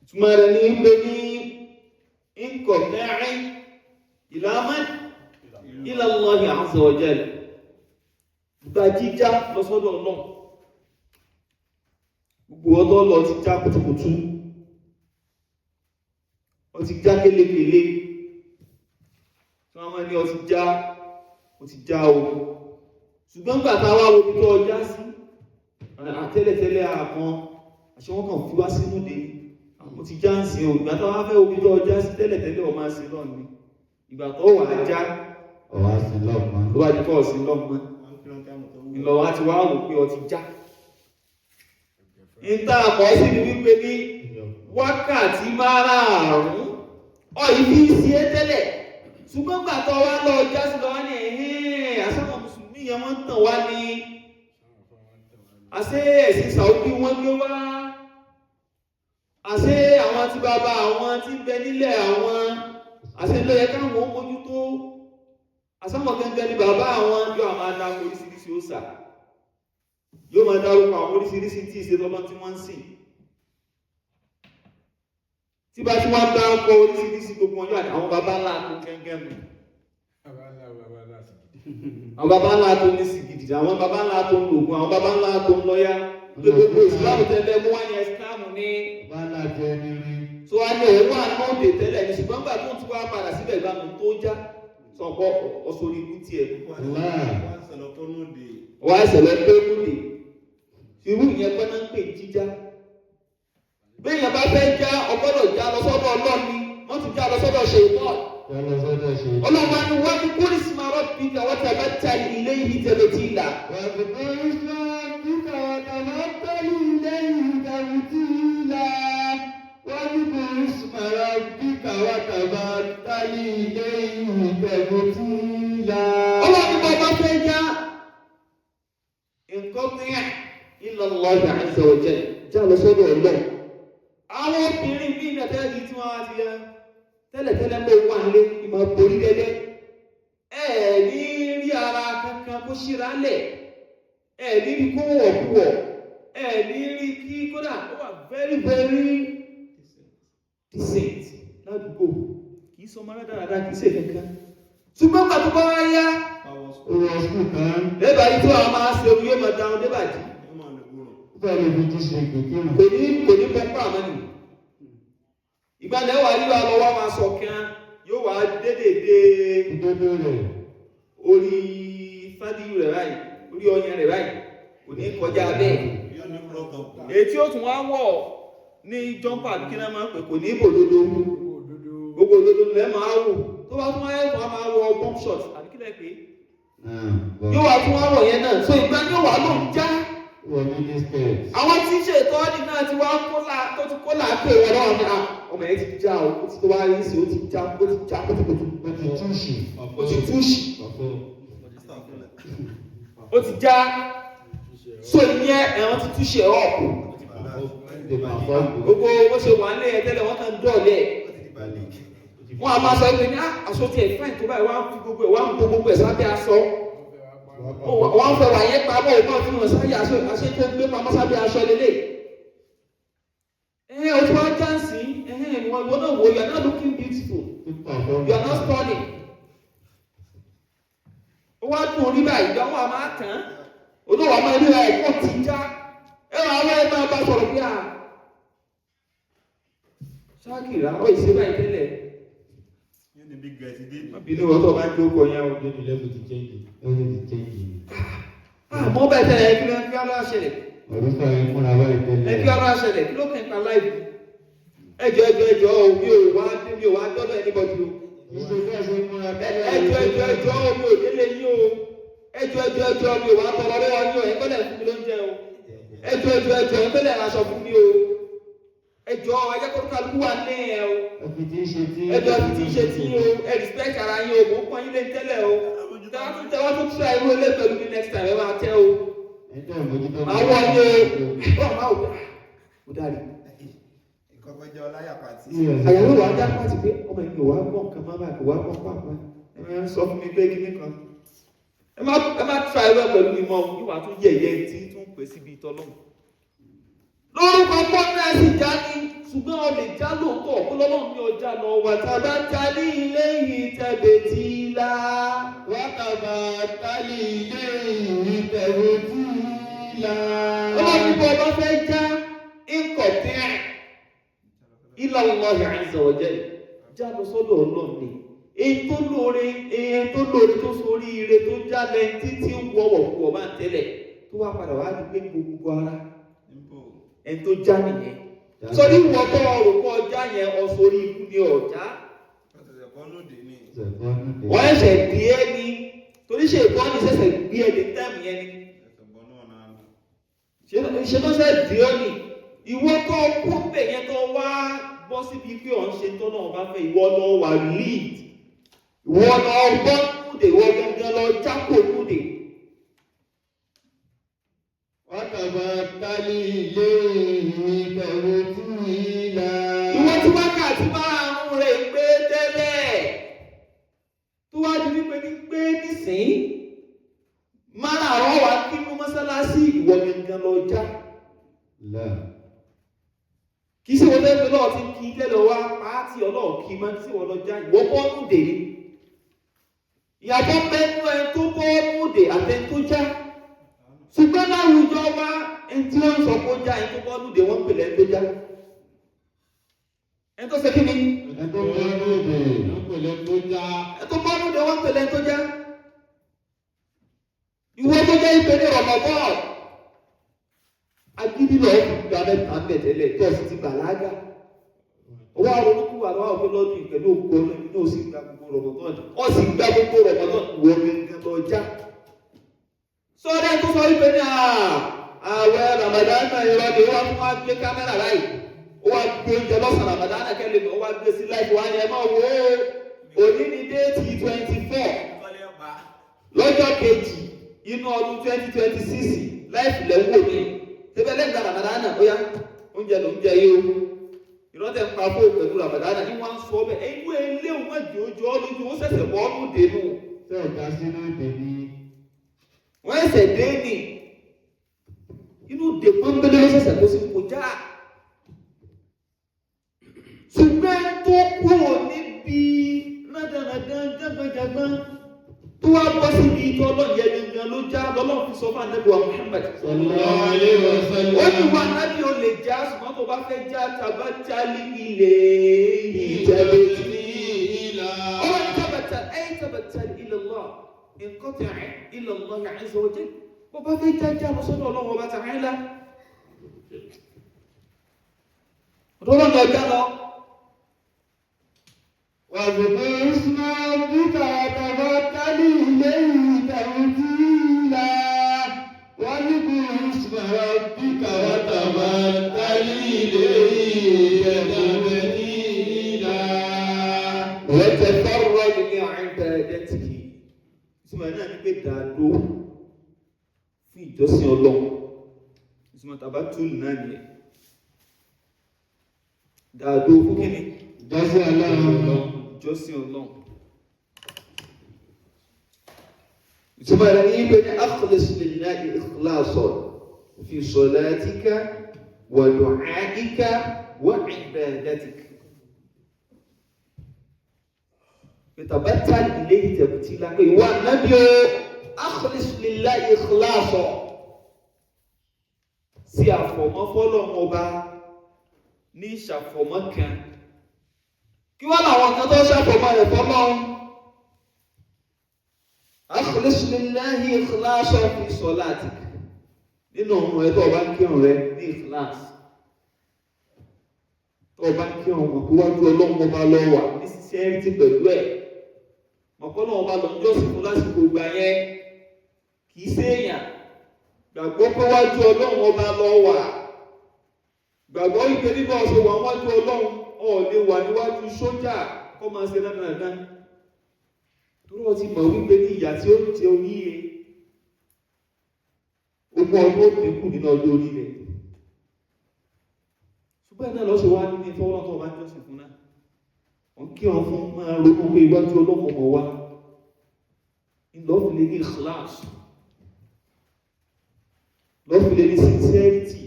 ìtumọ̀ rẹ̀ ní wípé ní inqata ila man ila Allah azza wa jalla gbàjíjá lọ́sọ́dọ̀ ọlọ́run gbogbo ọdọ́ lọ ti já kùtùkùtù ọ ti já kélekèlé tí wọ́n máa ní ọ ti já o ṣùgbọ́n gbà tá wá wo bí tó ọjá sí àtẹ́lẹ̀tẹ́lẹ̀ àkan àṣẹ wọn kàn fi wá sínú dé àwọn ti já ń sin o ìgbà tó wá fẹ́ wo bí tó ọjá sí tẹ́lẹ̀tẹ́lẹ̀ ọmọ sí lọ́ọ̀ ni ìgbà tó wà á já ọwá sí lọ́gbọ́n tó bá ti kọ́ sí lọ́gbọ́n ìlọ́wọ́ ti wá wò pé ọ ti já ìta àkọ́ sí ni wípé ní wákàtí márààrún ọ̀yí fi ń sí é tẹ́lẹ̀ ṣùgbọ́n gbàtọ̀ wá lọ jásí lọ wá ní ẹ̀hìn àṣàwọn mùsùlùmí yẹn wọ́n tàn wá ní àṣẹ ẹ̀sìn Saudi wọ́n gbé wá àṣẹ àwọn tí bàbá àwọn tí ń bẹ nílẹ̀ àwọn àṣẹ ló yẹ káwọn ó mójútó àṣàwọn gẹ́gẹ́ ní bàbá àwọn yóò máa dá oríṣiríṣi òòṣà yóò máa dárúkọ àwọn oríṣiríṣi tí ìṣẹ́lọ́lọ́ tí wọ́n ń sìn tí bá tí wọ́n dárúkọ oríṣiríṣi gbogbo ọjọ́ àti àwọn bàbá ńlá tó gẹ́gẹ́ mú àwọn bàbá ńlá tó ní sí gidi àwọn bàbá ńlá tó ń lògùn àwọn bàbá ńlá tó ń lọ́yá gbogbo ìsìlámù tẹ́lẹ̀ mú wá ní ìsìlámù ní bàálà jẹ́ nírí tó wá ní òun àná òde tẹ́lẹ̀ ní ṣùgbọ́n gbà tó ti wá padà síbẹ̀ ìgbàmù tó já sọ̀pọ̀ ọ̀sọ̀rí ikú tiẹ̀ wá ìṣẹ̀lẹ̀ pé kúrè irú ìyẹn pẹ́ náà ń pè jíjá béèyàn bá fẹ́ já ọgbọ́dọ̀ já lọ sọ́dọ̀ ọlọ́ni wọ́n ti já lọ sọ́dọ̀ ṣètọ́ ọlọ́wọ́ ni wọ́n ní kúrì sí máa rọ́bì kà wọ́n tàbí ta ilé yìí tẹ̀lé tí ìlà. ọlọ́ni bá bá fẹ́ já nǹkan mìíràn illa Allah azza wa jalla já lọ sọ́dọ̀ ọlọ́run àwọn obìnrin bí ìnàtẹ́lẹ̀ tí wọ́n wá ti yá tẹ́lẹ̀tẹ́lẹ̀ mọ́ wà nílé ìmọ̀ borí dẹ́dẹ́ ní rí ara kankan kó ṣíra lẹ̀ ní rí kó wọ̀ púpọ̀ ní rí kí kódà ó wà very very decent ládùúgbò kìí sọ mara dáadáa kìí ṣe kankan ṣùgbọ́n pàtó bá wá yá lẹ́bàá yìí tó àwọn máa ṣe orí yóò máa dáhùn débàjì kò ní pẹ́pẹ́ àmọ́ nì ìgbàlẹ̀ wà nílò àlọ́wọ́ máa sọ kíá yóò wá dédédé orí fádìí rẹ̀ báyìí orí ọyàn rẹ̀ báyìí kò ní kọjá bẹ́ẹ̀ èyí tí ó tún wá wọ̀ ní jọ́mpà kí náà máa ń pè kò ní bòdodo gbogbo òdodo lẹ́ máa wò tó bá tún wáyé tó máa wọ bomb shot àbí kílẹ̀ pé yóò wá tún wá wọ̀ yẹn náà so ìgbà yóò wá ló ń já àwọn tí ṣe ìtọ́ni náà ti wá tó ti kó láàpẹ̀ ìwọ náà ní ọmọ yẹn ti já o ó ti tó wá rí sí ó ti já pátápátá ó ti túṣì ó ti já so ìyẹn ẹ̀wọ̀n ti túṣì ẹ̀ ọ̀pù gbogbo bó ṣe wà nílẹ̀ tẹ́lẹ̀ wọ́n kàn dọ̀ọ̀lẹ̀ wọ́n a máa sọ pé ní aṣọ tí ẹ̀ fẹ́ tó báyìí wọ́n á fi gbogbo ẹ̀ wọ́n á mú gbogbo ẹ̀ sábẹ́ aṣọ wọ́n fẹ́ wà yẹn pamọ́ ìmọ̀ fún wọn sáyé aṣọ tó gbé pamọ́ sábẹ́ aṣọ lélẹ̀ o tí wọ́n já sí ìwọ̀n náà wò you are not looking beautiful you are not stunning ó wá dùn orí báyìí ìdánwò àmà tán olówó àmà ilé ẹ̀ kó ti já ẹ̀rọ àwọn ẹ̀ máa bá sọ̀rọ̀ bí ṣáàkìrà ọ̀ ìṣe báyìí tẹ́lẹ̀ bínú wọn tó bá ń jókòó yẹn o débi lẹ́bù ti change mọ́ bẹ́ẹ̀ tẹ́lẹ̀ kí ló ń ṣẹlẹ̀ kí ló ṣẹlẹ̀ kí ló kẹ́ ń pa láìpẹ́ ẹjọ́ mi ò wá dọ́dọ̀ anybody o ẹjọ́ mi ò délé yín o ẹjọ́ mi ò wá tọrọ lọ́wọ́ yín o ẹgbẹ́lẹ̀ fún mi ló ń jẹ o ẹjọ́ ẹgbẹ́lẹ̀ aṣọ fún mi o ẹjọ́ kálukú wà ní ẹ o ẹjọ́ fi ti ṣe tí o ẹ respect ara yín o mò ń pọ́n yín lé tẹ́lẹ̀ o tẹ́wọ́ tún tún irú ilé pẹ̀lú mi next time ẹ máa tẹ́ o àwọn ni o máa wò ó dárí àyàwó wa dá pàtì pé ọmọ ìlú wa gbọ́ nǹkan máa bá kò wá gbọ́ pàpà ẹ máa sọ fún mi pé kíní kan ẹ má tra irú ẹ pẹ̀lú mi mọ́ ìwà tó yẹ̀yẹ́ tí tún pè síbi ìtọ́lọ́hùn lórúkọ pọ́nrẹ́ sì já ní ṣùgbọ́n o lè já lóòótọ́ ọ̀pọ̀lọ́lọ́run ní ọjà lọ wà tàbá tálí ilé yìí tẹ̀bẹ̀ tí í la wà tàbá tálí ilé yìí tẹ̀bẹ̀ tí í la. ọlọ́run bọ́ bá fẹ́ já ikọ̀ tẹ́ ilá Allahi azza wa jalla já lọ sọ́dọ̀ ọlọ́run ni èyí tó lóore tó sórí ire tó já lẹ́yìn títí wọ́wọ́ kú ọba tẹ́lẹ̀ tó wá padà wá dùn pé gbogbo ara ẹni tó já nìyẹn sórí ìwọ tó ọrùn kọ ọjà yẹn ọsọrí ikú ni ọjà wọ́n ẹ̀ṣẹ̀ bí ẹ ní torí ṣe ìbọn ní ṣẹ̀ṣẹ̀ bí ẹ ní tẹ́ẹ̀mù yẹn ni ṣe tó ṣe dì ọ́ ni ìwọ tó kú pè yẹn tó wá bọ́ síbi pé ọ̀ ń ṣe tó náà bá fẹ́ ìwọ lọ wà lead ìwọ lọ bọ́ núdè ìwọ gangan lọ jákò núdè. Wákàbàtálì ilé ìbẹ̀wò tí ìlà. Ìwọ tí wákàtí márùn-ún rẹ̀ pé tẹ́lẹ̀. Tó wá di wípé ní pé nísìn. Márùn-ún wá kí mú mọ́sálásí ìwọ gangan lọ já. Kì í ṣe wọ́n lẹ́gbẹ̀ẹ́ lọ́ọ̀ tí kí tẹ́lẹ̀ wá pàátì ọlọ́ọ̀ kí máa ń tí wọ́n lọ já. Ìwọ bọ́ọ̀lù dè ní. Ìyàtọ̀ mẹ́nu ẹni tó bọ́ọ̀lù dè àtẹni tó já. Ṣùgbọ́n láwùjọ wa ẹni tí wọ́n ń sọ kó já ẹni tó bọ́ọ̀lù dè wọ́n pèlè ẹni tó já. Ẹni tó ṣe kí ni? Ẹni tó bọ́ọ̀lù dè wọ́n pèlè ẹni tó já. Ẹni tó bọ́ọ̀lù dè wọ́n pèlè ẹni tó já. Ìwọ tó jẹ́ ìpele Ramadan. Agídí lọ fi gba mẹ́ta mẹ́tẹ́lẹ̀ tó sì ti bàlágà. Owó àwọn olùkú wà lọ́wọ́ pé lọ́dún ìpẹ̀lú òkú ọ̀nà ìlú náà sì gba gbogbo Ramadan. Ó sì gba gbogbo Ramadan ìwọ gẹ́gẹ́ lọ já. Sọ́dọ̀ tó sọ wípé ní ààwẹ̀ Ramadan náà ìrọ̀ ni wọ́n fún wa gbé kámẹ́rà láì. Ó wá gbé oúnjẹ lọ́sàn Ramadan náà kẹ́lẹ́ mi, ó wá gbé sí láìpẹ́ wá ní ẹ máa wo òní ní déètì 24 lọ́jọ́ kejì inú ọdún 2026 láìpẹ́ lẹ́wọ́ mi. Tẹ́bẹ̀ lẹ́gbàá Ramadan náà ó yá oúnjẹ ló ń jẹ yìí o. Ìrọ́tẹ̀ ń pa fóò pẹ̀lú Ramadan náà ní wọ́n ń sọ bẹ́ẹ̀ ẹ̀yìn wọ́n ilé wọn jòjò lójú ó ṣẹ̀ṣẹ̀ bọ́ ọdún dènù. Ṣé ọ̀gá sínú ìdè ni? Wọ́n ẹ̀sẹ̀ dé ní inú dè pọ́nbélé ló ṣẹ̀ṣẹ̀ tó sì kò já. Ṣùgbọ́n tó kúrò níbi rádàràdàn jágbàjágbọ́n tó wá bọ́ síbi ìtọ́ ọlọ́yẹ gangan ló já lọ́lọ́ fi sọ fún Ànábì wa Muhammad. Sallallahu alaihi wasallam. Ó ní wà nábì ó lè já ṣùgbọ́n tó bá fẹ́ já tabatali ilé ìjẹ́bẹ̀ tí ìlà. ọwọ́ tabatali ila Allah inqata' ila Allah azza wa jalla. Bó bá fẹ́ já lọ sọ́dọ̀ Ọlọ́run ọba ta'ala. Ọ̀dọ́ náà já lọ. واذكر اسم ربك وتبتل إليه تبتيلا واذكر اسم ربك وتبتل إليه تبتيلا وتفرج لعبادته ìtumọ̀ náà ní pé dàdó fún ìjọsìn Ọlọ́run ìtumọ̀ tabatul náà nìyẹn dàdó fún kíni ìjọsìn Ọlọ́run ìjọsìn Ọlọ́run ìtumọ̀ rẹ̀ ní pé ní akhlis lillahi ikhlasan fi salatika wa du'aika wa ibadatika يتبتل إليه تبتيلا والنبي أخلص لله إخلاصا sí àfọ̀mọ́ fọ́lọ́run ọba ní ìṣàfọ̀mọ́ kan kí wọ́n làwọn kan tó ṣàfọ̀mọ́ rẹ̀ fọ́lọ́run أخلص لله إخلاصا في صلاتك nínú ọmọ ẹ̀ tó ọba ń kírun rẹ ní ìkíláàsì tó ọba ń kírun ọmọ tó wájú Ọlọ́run ọba lọ wà ní sincerity pẹ̀lú ẹ̀ ọ̀pọ̀lọpọ̀ ọba lọ ń jọ́sìn fún lásìkò ìgbà yẹn kì í séèyàn gbàgbọ́ pé wájú Ọlọ́run ọba lọ wà gbàgbọ́ ìpè nígbà ọ̀sẹ̀ wà wájú Ọlọ́run ọ̀ọ́lẹ̀ wà níwájú sójà kọ́ máa ṣe dáadáa torí wọ́n ti mọ̀ wípé ní ìyà tí ó ń jẹ oríire ogún ọdún ó dínkù nínú ọjọ́ orí rẹ̀ ṣùgbọ́n náà lọ́sẹ̀ wá ní fọwọ́n tó bá jọ́sìn fún náà wọ́n kí wọn fún máa ronú pé iwájú Ọlọ́run mọ̀ wá lọ́fìlẹ̀ ní ikhlas lọ́fìlẹ̀ ní sincerity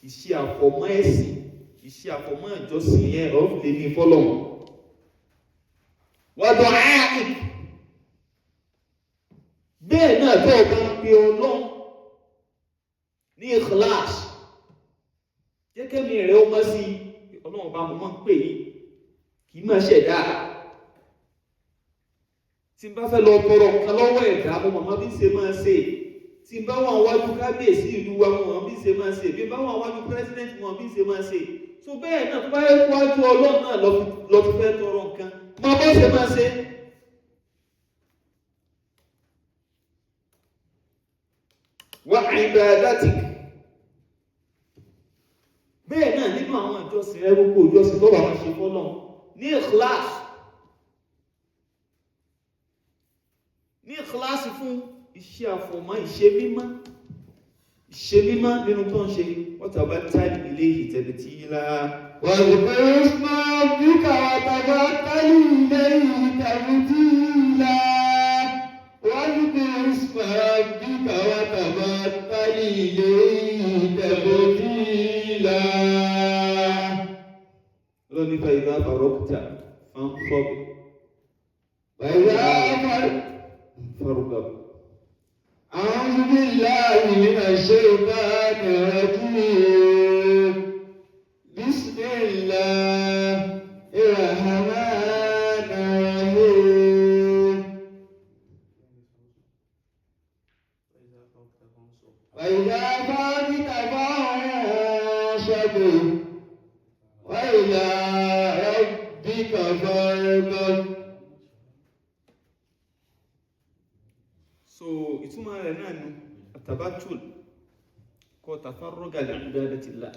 ìṣe àfọ̀mọ́ ẹ̀sìn ìṣe àfọ̀mọ́ ìjọsìn yẹn lọ́fìlẹ̀ ní fọ́lọ́run wọ́dọ̀ áàkì bẹ́ẹ̀ náà tó ọba ń pe Ọlọ́run ní ikhlas jẹ́kẹ́ mi rẹ̀ ó mọ́ sí Ọlọ́run bá mọ́ ń pè yìí kì í máa ṣẹ̀dá tí n bá fẹ́ lọ tọrọ nǹkan lọ́wọ́ ẹ̀dá mo mọ̀ bí ṣe máa ṣe tí n bá wà wájú kábíyèsí ìlú wa mo mọ̀ bí ṣe máa ṣe bí n bá wà wájú pírẹsidẹ́ntì mo mọ̀ bí ṣe máa ṣe so bẹ́ẹ̀ náà tó bá yẹ wájú Ọlọ́run náà lọ fi fẹ́ tọrọ nǹkan mo mọ̀ bó ṣe máa ṣe. wa ibadatik bẹ́ẹ̀ náà nínú àwọn ìjọsìn rẹ gbogbo ìjọsìn tó wà wọ́n ṣe fọ́lọ́run ní ikhlas ní ikhlas fún iṣẹ́ àfọ̀mọ́ ìṣe mímọ́ nínú tó ń ṣe watabattal ilayhi tabtila واذكر اسم ربك وتبتل إليه تبتيلا واذكر اسم ربك وتبتل إليه تبتيلا lọ́ní فإذا فرغت فانصب فإذا فارغب أعوذ بالله من الشيطان الرجيم بسم الله الرحمن الرحيم وإذا فرغت فانصب وإلى ربك فارغب. so ìtumọ̀ rẹ̀ náà ni atabatul kọ́ tafarruga li ibadatillah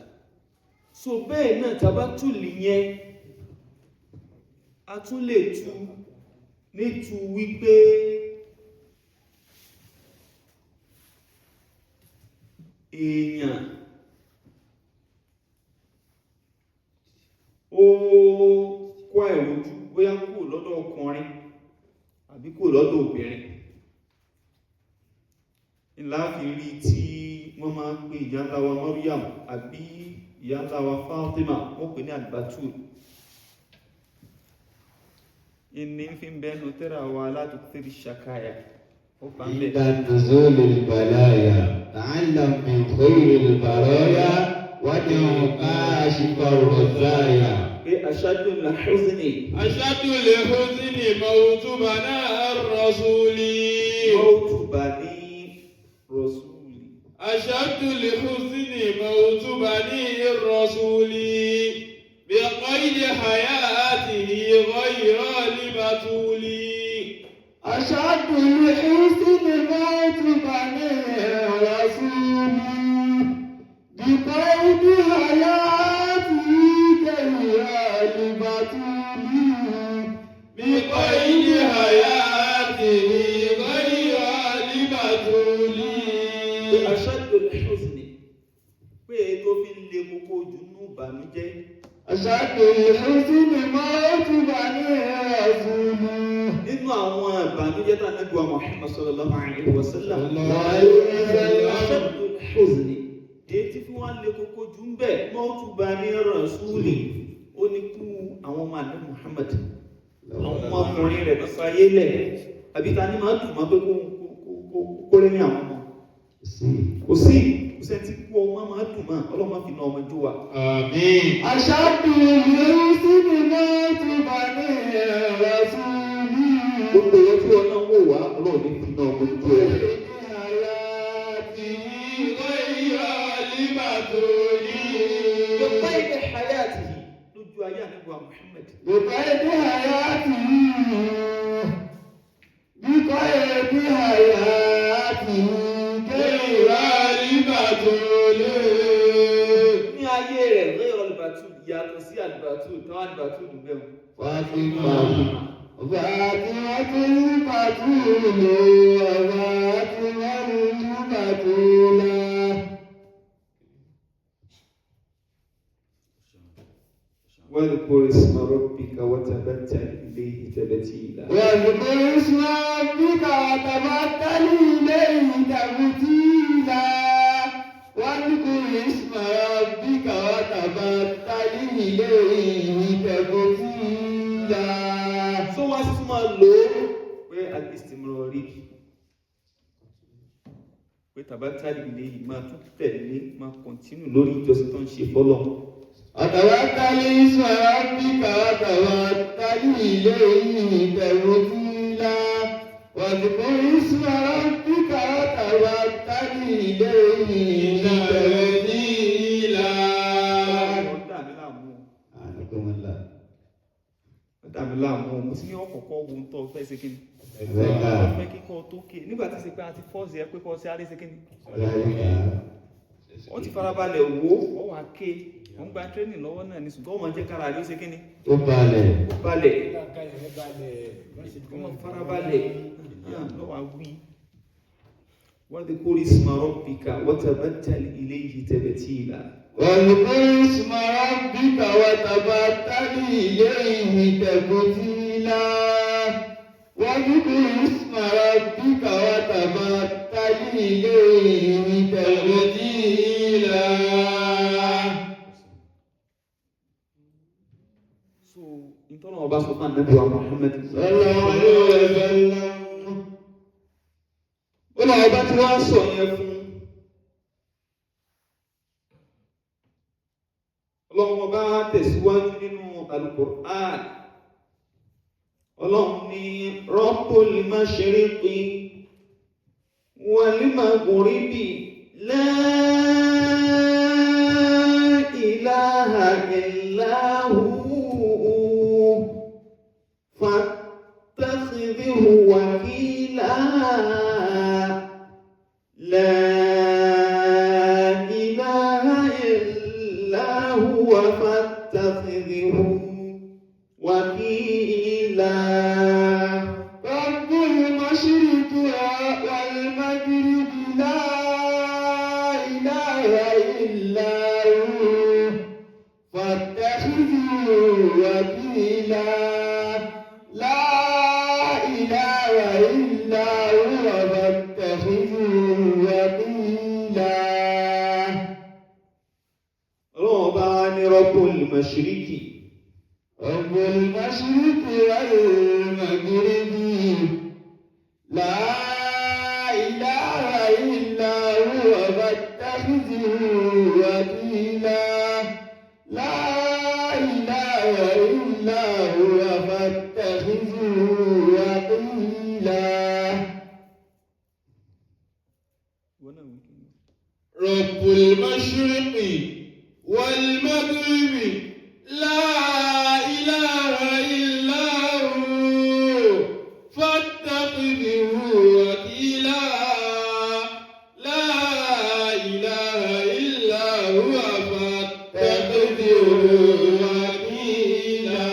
so bẹ́ẹ̀ náà tabatul yẹn a tún lè tú nítu wípé èèyàn ó kó àìrójú bóyá kúrò lọ́dọ̀ ọkùnrin àbí kúrò lọ́dọ̀ obìnrin láàfin rí tí wọ́n máa ń pè ìyá ńlá wa Maryam àbí ìyá ńlá wa Fatima wọ́n pè ní al-Batul ìní fi ń bẹ́nu tẹ́ra wa látòkítẹ́rì ṣàkáyà ó bá ń bẹ̀. عند نزول البلايا تعلم من خير البرايا ودع كاشف الرزايا. أشد الحزن أشد الحزن موت بناء الرسول. موت بني رسول. أشد الحزن موت بني الرسول. بقيد حياته غير البتول أشد الحسن موت بني رسول بقيد حياته غير البتول بقيد حياته غير البتول أشد الحزن pé tó fi ń le koko jù nínú ìbànújẹ́. أشد الحزن موت بني رسول nínú àwọn ìbànújẹ́ tá Ànábì wa Muhammad sallallahu alaihi wasallam. أشد الحزن èyí tí fún wa le koko jù ń bẹ̀ موت بني رسول ó ní kú àwọn ọmọ Ànábì Muhammad àwọn ọmọkùnrin rẹ̀ tó fayé lẹ̀ àbí ta ni máa dùn máa pé kó lé ní àwọn ọmọ kò sí sẹ́ńtì kú ọmọ máa dùn máa ọlọ́mọ fi na ọmọ jó wa. Àmín. Aṣáájú ìlú sínú náà ti bà ní ẹ̀rọ fún mi. Gbogbo owó tí wọn náà wò wá ọlọ́run ní fi na ọmọ jó ẹ. Àyà ti ìwé ìyá líbà tó ní. Yorùbá èdè àyà àti yìí lójú ayé àdúgbò Muhammad. Yorùbá èdè àyà ti yìí. Bíkọ́ èdè àyà ti yìí. Ní ayé rẹ̀ lẹ́yìn olùbàtú yàtọ̀ sí àlùbàtú tán àlùbàtú dùn bẹ́ẹ̀. Fátímà ọba àti wájú bàtú lò ọba àti wájú bàtú là. واذكر اسم ربك وتبتل إليه تبتيلا. واذكر اسم ربك وتبتل إليه تبتيلا. واذكر اسم ربك وتبتل إليه تبتيلا. So wá sí máa lò ó pé al-istimrari pé tabatali ilayhi máa tún tẹ̀lé máa kọ̀ntínú lórí ìjọsìn tó ń ṣe fọ́lọ́. وتوكل اسم ربك وتوكل إليه تبتيلا. واذكر اسم ربك وتوكل إليه تبتيلا. Dàmí láàmú mo ti ní ọ̀kọ̀ọ̀kọ̀ wo ń tọ́ fẹ́ ṣe kíni. Fẹ́ kíkọ́ tó ké nígbà tí ṣe pé a ti fọ́ọ̀sì ẹ pé kọ́ sí àárẹ̀ ṣe kíni. Wọ́n ti farabalẹ̀ wò ó wà ké wọ́n gba tírénì lọ́wọ́ náà ní ṣùgbọ́n wọ́n jẹ́ kára rí ó ṣe kíni. Ó balẹ̀. Ó balẹ̀. Wọ́n farabalẹ̀ lọ́wọ́ wí. واذكر اسم ربك وتبتل إليه تبتيلا. واذكر اسم ربك وتبتل إليه تبتيلا. واذكر اسم ربك وتبتل إليه تبتيلا. So, ìtọ́nà ọba sọ fún Ànábì wa Muhammad sallallahu alaihi wasallam. Ó náà ọba tí wọ́n sọ yẹn fún Ọlọ́run ọba tẹ̀síwájú nínú Al-Qur'an. Ọlọ́run ní Rabbul mashriqi wal maghribi la ilaha illa hu fattakhidhhu wakila. لا إله إلا هو فاتخذه وكيلا. رب المشرق والمغرب لا إله إلا هو فاتخذه وكيلا. لا إله إلا هو فاتخذه وكيلا. رب المشرق رب المشرق والمغرب لا إله إلا هو فاتخذه وكيلا. لا إله إلا هو فاتخذه وكيلا. رب المشرق والمغرب لا إله إلا هو فاتخذه وكيلا لا إله إلا هو فاتخذه وكيلا.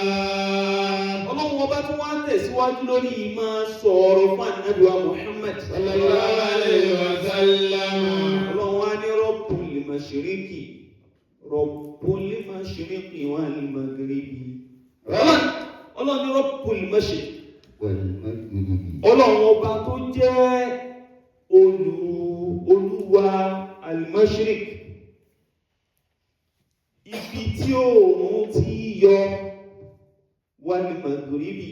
Ọlọ́run ọba tún wá tẹ̀síwájú lórí ìmọ̀ sọ̀rọ̀ fún Ànábì wa Muhammad sallallahu alayhi wa sallam. Ọlọ́run wá ní Rabbul mashriqi Rabbul mashriqi wal maghribi. Ọlọ́run ní Rabbul mashriqi. Ọlọ́run ọba tó jẹ́ olúwa al-mashriq, ibi tí oòrùn ti yọ, wal maghribi,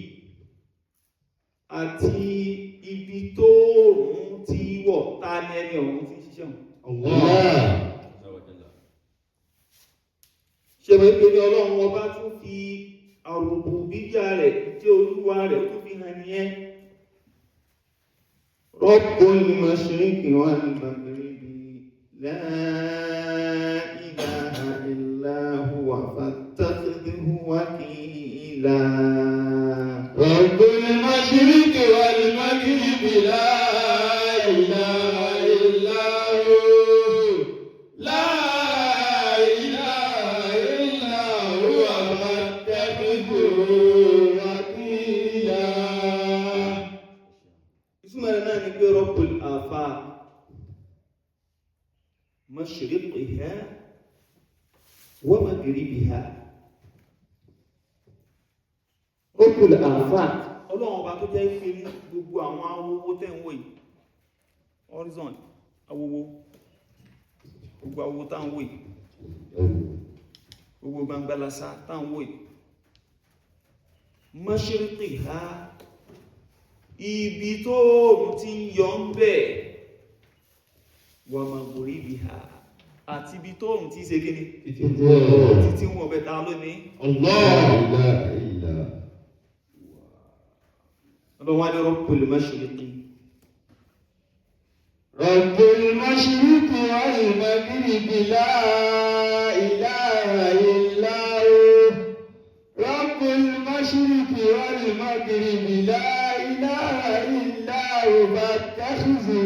àti ibi tó oòrùn ti wọ̀. Ta ni ẹni ọ̀run ti ṣiṣẹ́ wọn? Allah. Ṣé wọ́n pè ní Ọlọ́run ọba tún fi àrùbù bíjà rẹ̀ tí olúwa rẹ̀ tó fi hàn nìyẹn. Rabbul mashriqi wal maghribi la ilaha illa huwa fattakhidhhu wakila. Rabbul mashriqi wal maghribi la ilaha illa hu la ilaha illa huwa fattakhidhu wakila. Ìtumọ̀ rẹ̀ náà ni pé Rabbul afaq mashriqiha wa maghribiha. Rabbul afaq, Ọlọ́run ọba tó jẹ́ fi gbogbo àwọn awowo tẹ́ ń wò yìí, horizon awowo, gbogbo awowo tá ń wò yìí, gbogbo gbangbalasa tá ń wò yìí, mashriqiha, ibi tó oòrùn ti ń yọ ń bẹ̀, wa maghribiha, àti ibi tó oòrùn ti ṣe kíni títí wọn bẹ̀ ta lónìí. Allah. Ọlọ́run wá ní Rabbul mashriqi. Rabbul mashriqi wal maghribi la ilaha illa hu Rabbul mashriqi wal maghribi la ilaha illa hu fattakhidhu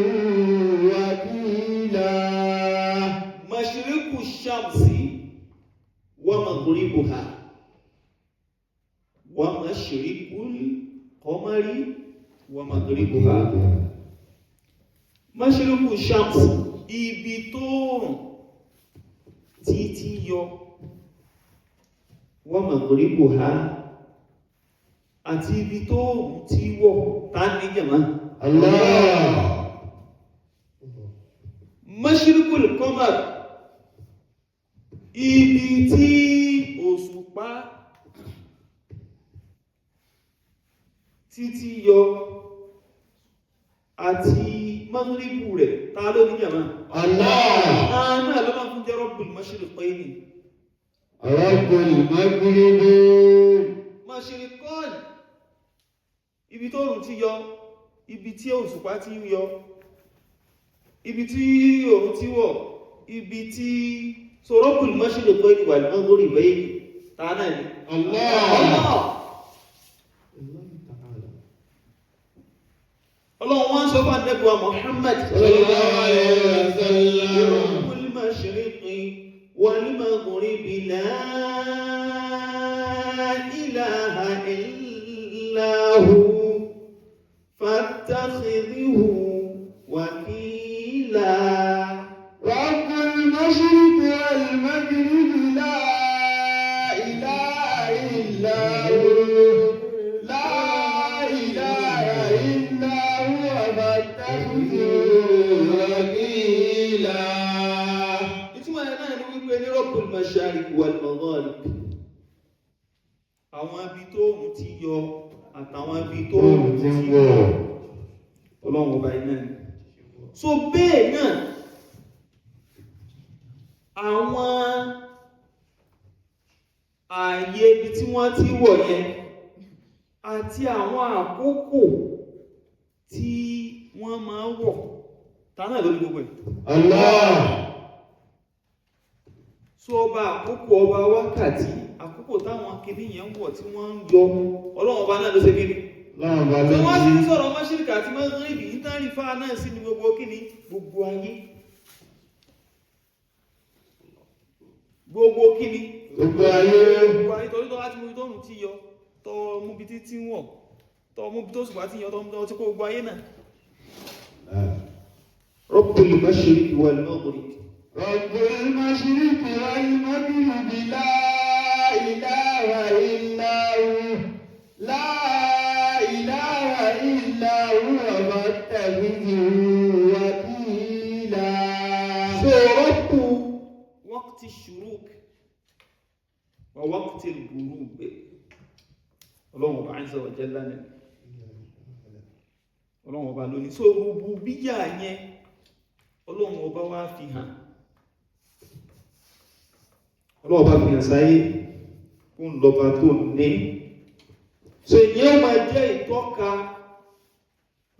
wakila. Mashriqu shamsi wa maghribuha wa mashriqul qamari wa maghribuha. Mashriqu shamsi, ibi tóòrùn títí yọ, wa maghribuha, àti ibi tóòrùn tí wọ̀. Ta ní jàmá? Allah. Mashriqul qamar, ibi tí òṣùpá títí yọ, àti maghribu rẹ̀. Ta ló ní jàmá? Allah. Náà lọ́nà fún jẹ́ Rabbul mashriqayni. Rabbul maghribi. Mashriqan, ibi tó òrùn ti yọ, ibi tí òṣùpá ti yọ, ibi tí òrùn ti wọ̀, ibi tí so Rabbul mashriqayni wal maghribayni. Ta náà ni? Allah. Ọlọ́run wọ́n sọ fún Ànábì wa Muhammad sallallahu alayhi wa sallam. Rabbul mashriqi wal maghribi la ilaha illa hu fattakhidhuhu wakila. Rabbul mashriqi wal maghribi la ilaha illa hu la ilaha illa huwa fattakhidhu wakila. Ìtumọ̀ ẹ̀ náà ni wípé ní Rabbul mashariq wal magharib, àwọn ibi tó òun ti yọ àtàwọn ibi tó òun ti wọ̀, Ọlọ́run ọba iná ni. So bẹ́ẹ̀ náà àwọn ààyè ibi tí wọ́n ti wọ̀ yẹn àti àwọn àkókò tí wọ́n máa wọ̀, ta náà lórí gbogbo ẹ̀? Allah. So ọba àkókò, ọba wákàtí, àkókò táwọn kìíní yẹn ń wọ̀ tí wọ́n ń yọ ọlọ́run ọba náà ló ṣe kíni Láàbà tí wọ́n sì ń lójú. sọ̀rọ̀ mọ́ṣíríkà àti mọ́ṣíríkì ìtàrí fáà náà sí ní gbogbo kíni gbogbo ayé gbogbo kíni Gbogbo ayé. gbogbo ayé torí tó láti mú ibi tó rùn tí yọ tọ́ mú ibi tí tí wọ̀ tọ́ mú ibi tó ṣùgbà tí yọ tọ́ mú tí kó gbogbo ayé náà Rabbul mashriqi wal maghrib رب المشرق والمغرب لا إله إلا هو لا إله إلا هو فاتخذه وكيلا. So رب وقت الشروق ووقت الغروب Ọlọ́run Ọba Azza wa Jalla ní Ọlọ́run Ọba lónìí so gbogbo bíyà yẹn Ọlọ́run Ọba wá fi hàn Ọlọ́run Ọba fi hàn sáyé fún lọ́ba tó ní so ìyẹn ó máa jẹ́ ìtọ́ka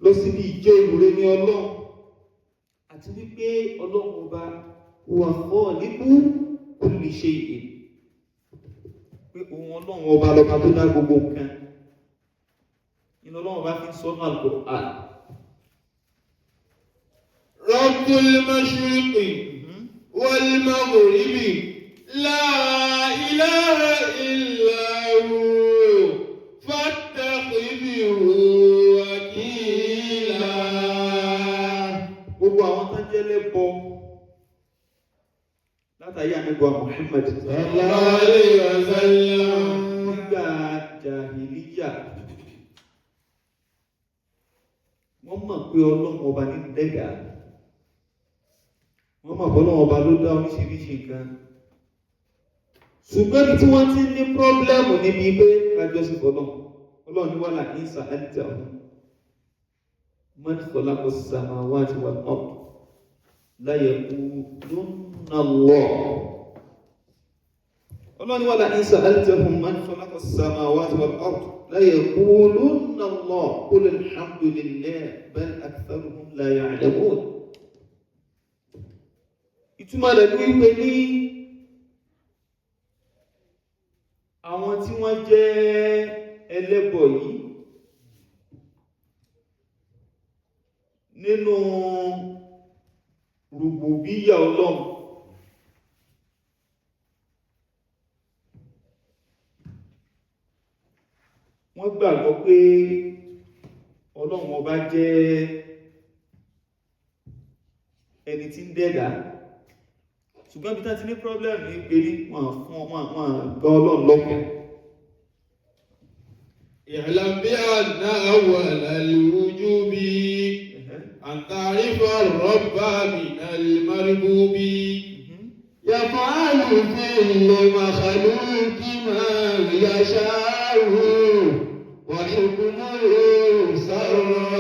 lọ síbi ìjẹ́ ìwúre ní Ọlọ́run àti wípé Ọlọ́run Ọba wà khaliqu kulli shay'in pé òun Ọlọ́run Ọba lọ́ba tó dá gbogbo nǹkan inú Ọlọ́run Ọba fi ń sọ náà Al-Qur'an رب المشرق والمغرب لا إله إلا هو فاتخذه وكيلا. gbogbo àwọn tó jẹ́ lẹ́bọ látàrí àmẹ́gbọ́ Muhammad Sallallahu alayhi wa sallam. nígbà jahiliya wọ́n mọ̀ pé Ọlọ́run Ọba ní dẹ́gà wọ́n mọ̀ pé Ọlọ́run Ọba ló dá oríṣiríṣi nǹkan ṣùgbọ́n tí wọ́n ti ní pọ́blẹ́mù níbi pé kájọ́sí Ọlọ́run ní wàhálà ní sa'alta man khalaqa as-samawati wal ard la yaqulunna Allah Ọlọ́run ní wàhálà ní sa'altahum man khalaqa as-samawati wal ard la yaqulunna Allah qul alhamdulillah bal aktharuhum la ya'lamun ìtumọ̀ rẹ̀ ní wípé ní àwọn tí wọ́n jẹ́ ẹlẹ́bọ yìí nínú rùbùbíyà Ọlọ́run wọ́n gbàgbọ́ pé Ọlọ́run Ọba jẹ́ ẹni tí ń dẹ́dà ṣùgbọ́n bí tán ti ní problem ní pé ní wọ́n gbọ́ Ọlọ́run lọ́kàn اعلم بأن أول الوجوب أن تعرف الرب من المربوب يفعل في المخلوق ما يشاء وحكمه سره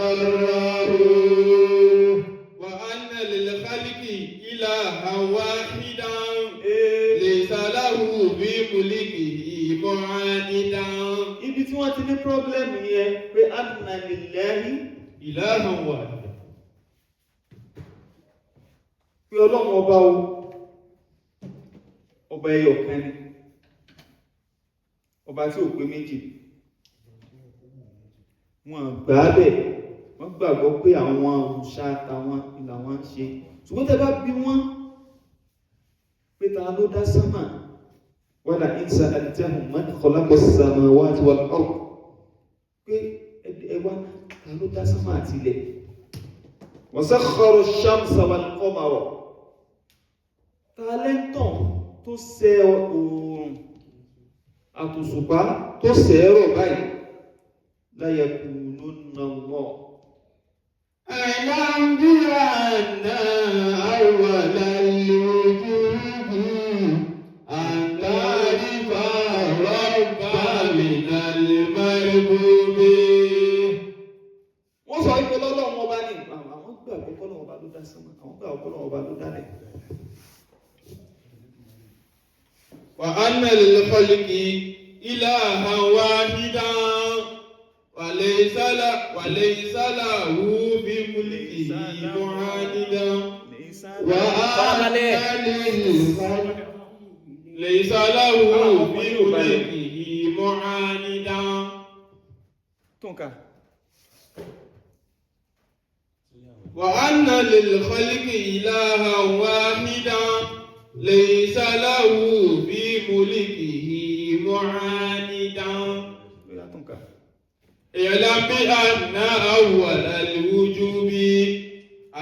وضره وأن للخلق إلها واحدا ليس له في ملكه معاندا. ibi tí wọ́n ti ní problem yẹn pé anna lillahi إلها واحدا. pé Ọlọ́run Ọba ọba ẹyọ kan ni ọba tí ò pé méjì wọ́n gbà bẹ̀ wọ́n gbàgbọ́ pé àwọn òòṣà àtàwọn ìlà wọn ń ṣe ṣùgbọ́n tẹ́ bá bí wọ́n pé ta ló dá sánmà wala in sa'altahum man khalaqa as-samawati wal ard pé ẹwà ta ló dá sánmà àti ilẹ̀ wa sakhkhara ash-shamsa wal qamara tàlẹ́ntàn tó ṣe oòrùn àtòṣùpá tó ṣe ẹ̀rọ báyìí la yaqulunna Allah أعلم بأن أول الوجوب أن تعرف الرب من المربوب. wọ́n sọ ìpè lọ́lọ́run Ọba ní àwọn gbà pé kọ́lọ́run Ọba ló dá sánmà àwọn gbà pé kọ́lọ́run Ọba ló dálẹ̀ وأن للخلق إلها واحدا وليس له بملكه معاندا وأن للخلق ليس له في ملكه معاندا. Tonka. وأن للخلق إلها واحدا ليس له في ملكه معاندا. Tonka. اعلم بأن أول الوجوب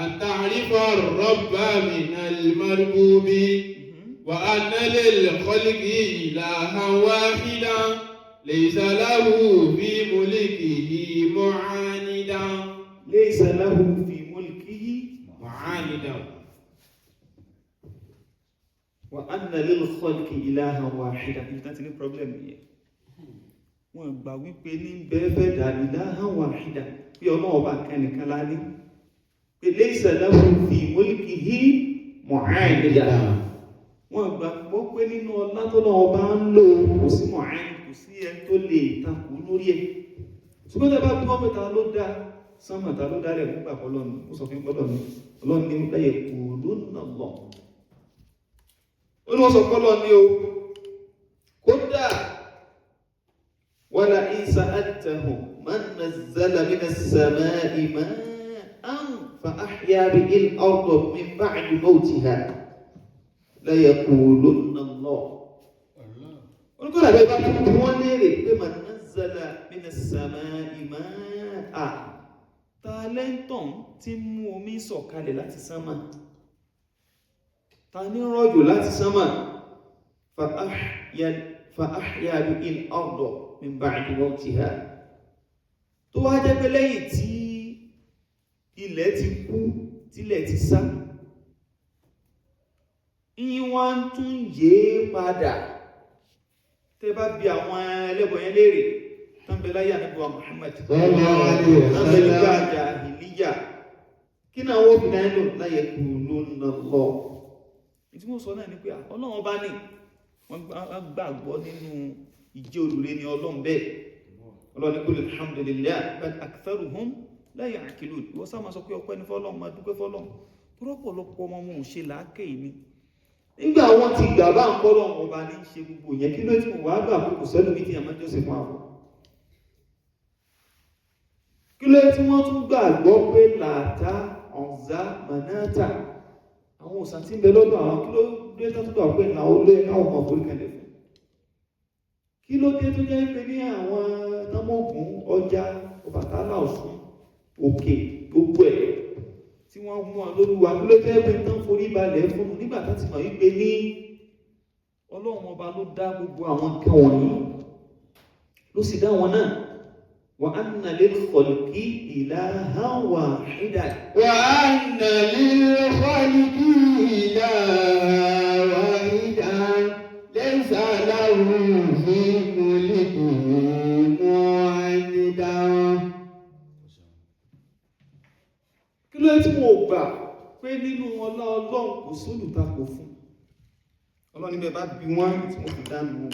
أن تعرف الرب من المربوب وأن للخلق إلها واحدا ليس له في ملكه معاندا. ليس له في ملكه معاندا. وأن للخلق إلها واحدا. Ìtàn ní problem yìí. Wọ́n gbà wípé ní bẹ́ẹ̀fẹ́ dà ilahan wahida pé Ọlọ́run bá kẹ́nìkan láni. Pé laysa lahu fi mulkihi mu'anida. Wọ́n gbà pé nínú ọlá tó lọ́wọ́ bá ń lò kò sí mu'anid, kò sí ẹni tó lè takò lórí ẹ̀. Ṣùgbọ́n tẹ́ bá bí wọ́n pẹ̀ta ló dá sánmà ta ló dálẹ̀ fún gbàgbọ́ lọ́nà ó sọ fún gbọ́dọ̀ ní Ọlọ́run ní láyé qulunna Allah. Ó ní wọ́n sọ pọ́lọ́ ní o kódà wala in sa'altahum man nazzala minas sama'i ma'an fa ahya bihil arda min ba'di mawtiha la yaqulunna Allah. Ó ní kódà bẹ́ẹ̀ bá bí wọ́n léèrè pé man nazzala minas sama'i ma'an tàlẹ́ntọ̀n tí mú omi sọ̀kalẹ̀ láti sánmà, ta ní rọ̀jò láti sánmà, fa ahya bihil arda min ba'di mawtiha, tó wá jẹ́ pé lẹ́yìn tí ilẹ̀ ti kú tílẹ̀ ti sá ìwọ̀n tún yé padà. Tẹ́ bá bí àwọn ẹlẹ́bọ̀ yẹn léèrè tán bẹ láyé Ànábì wa Muhammad nígbà jàhílíyà kí náà wọ́n fi náà lò láyé qulunna Allah. Ìtí mo sọ náà ni pé Ọlọ́run bá ní wọ́n gbàgbọ́ nínú ìjẹ́ olùrẹ́ ni Ọlọ́run bẹ́ẹ̀. Ọlọ́run ní qul alhamdulillah bal aktharuhum la ya'qilun. Ìwọ́n sá máa sọ pé ọpẹ́ ní fọ́lọ́run, máa dúpẹ́ fọ́lọ́run tó rọ́pọ̀lọpọ̀ ọmọ wọn ò ṣe làákẹ́ ìní. Nígbà wọn ti gbà bá ń kọ́lọ̀ ọba ní ṣe gbogbo yẹn kí ló ti mọ̀ wá gbà pé kò sẹ́lú bí ti àmọ́ jọ́sìn fún àwọn. Kí ló tí wọ́n tún gbàgbọ́ pé Làtà, Ọ̀zá, Mànáàtà àwọn òsàn tí ń bẹ lọ́dọ̀ àwọn kí ló dé tó gbà pé làwọn olóyè káwọn ọmọ orí kalẹ̀ fún. Kí ló dé tó jẹ́ pé ní àwọn támọ́gùn Ọjà, Ọbàtálá, Ọ̀ṣun, Òkè gbogbo ẹ̀ tí wọ́n mú ọ lóluwà kí ló jẹ́ pé tán forí balẹ̀ fún un nígbà tó ti mọ̀ wípé ní Ọlọ́run ọba ló dá gbogbo àwọn nǹkan wọ̀nyí ló sì dá wọn náà. وأن للخلق إلها واحدا. وأن للخلق إلها واحدا ليس له في ملكه معاندا. Kí ló tí mo gbà pé nínú ọlá Ọlọ́run kò sólùtakò fún? Ọlọ́run níbẹ̀ bá bí wọ́n tí mo fi dánú.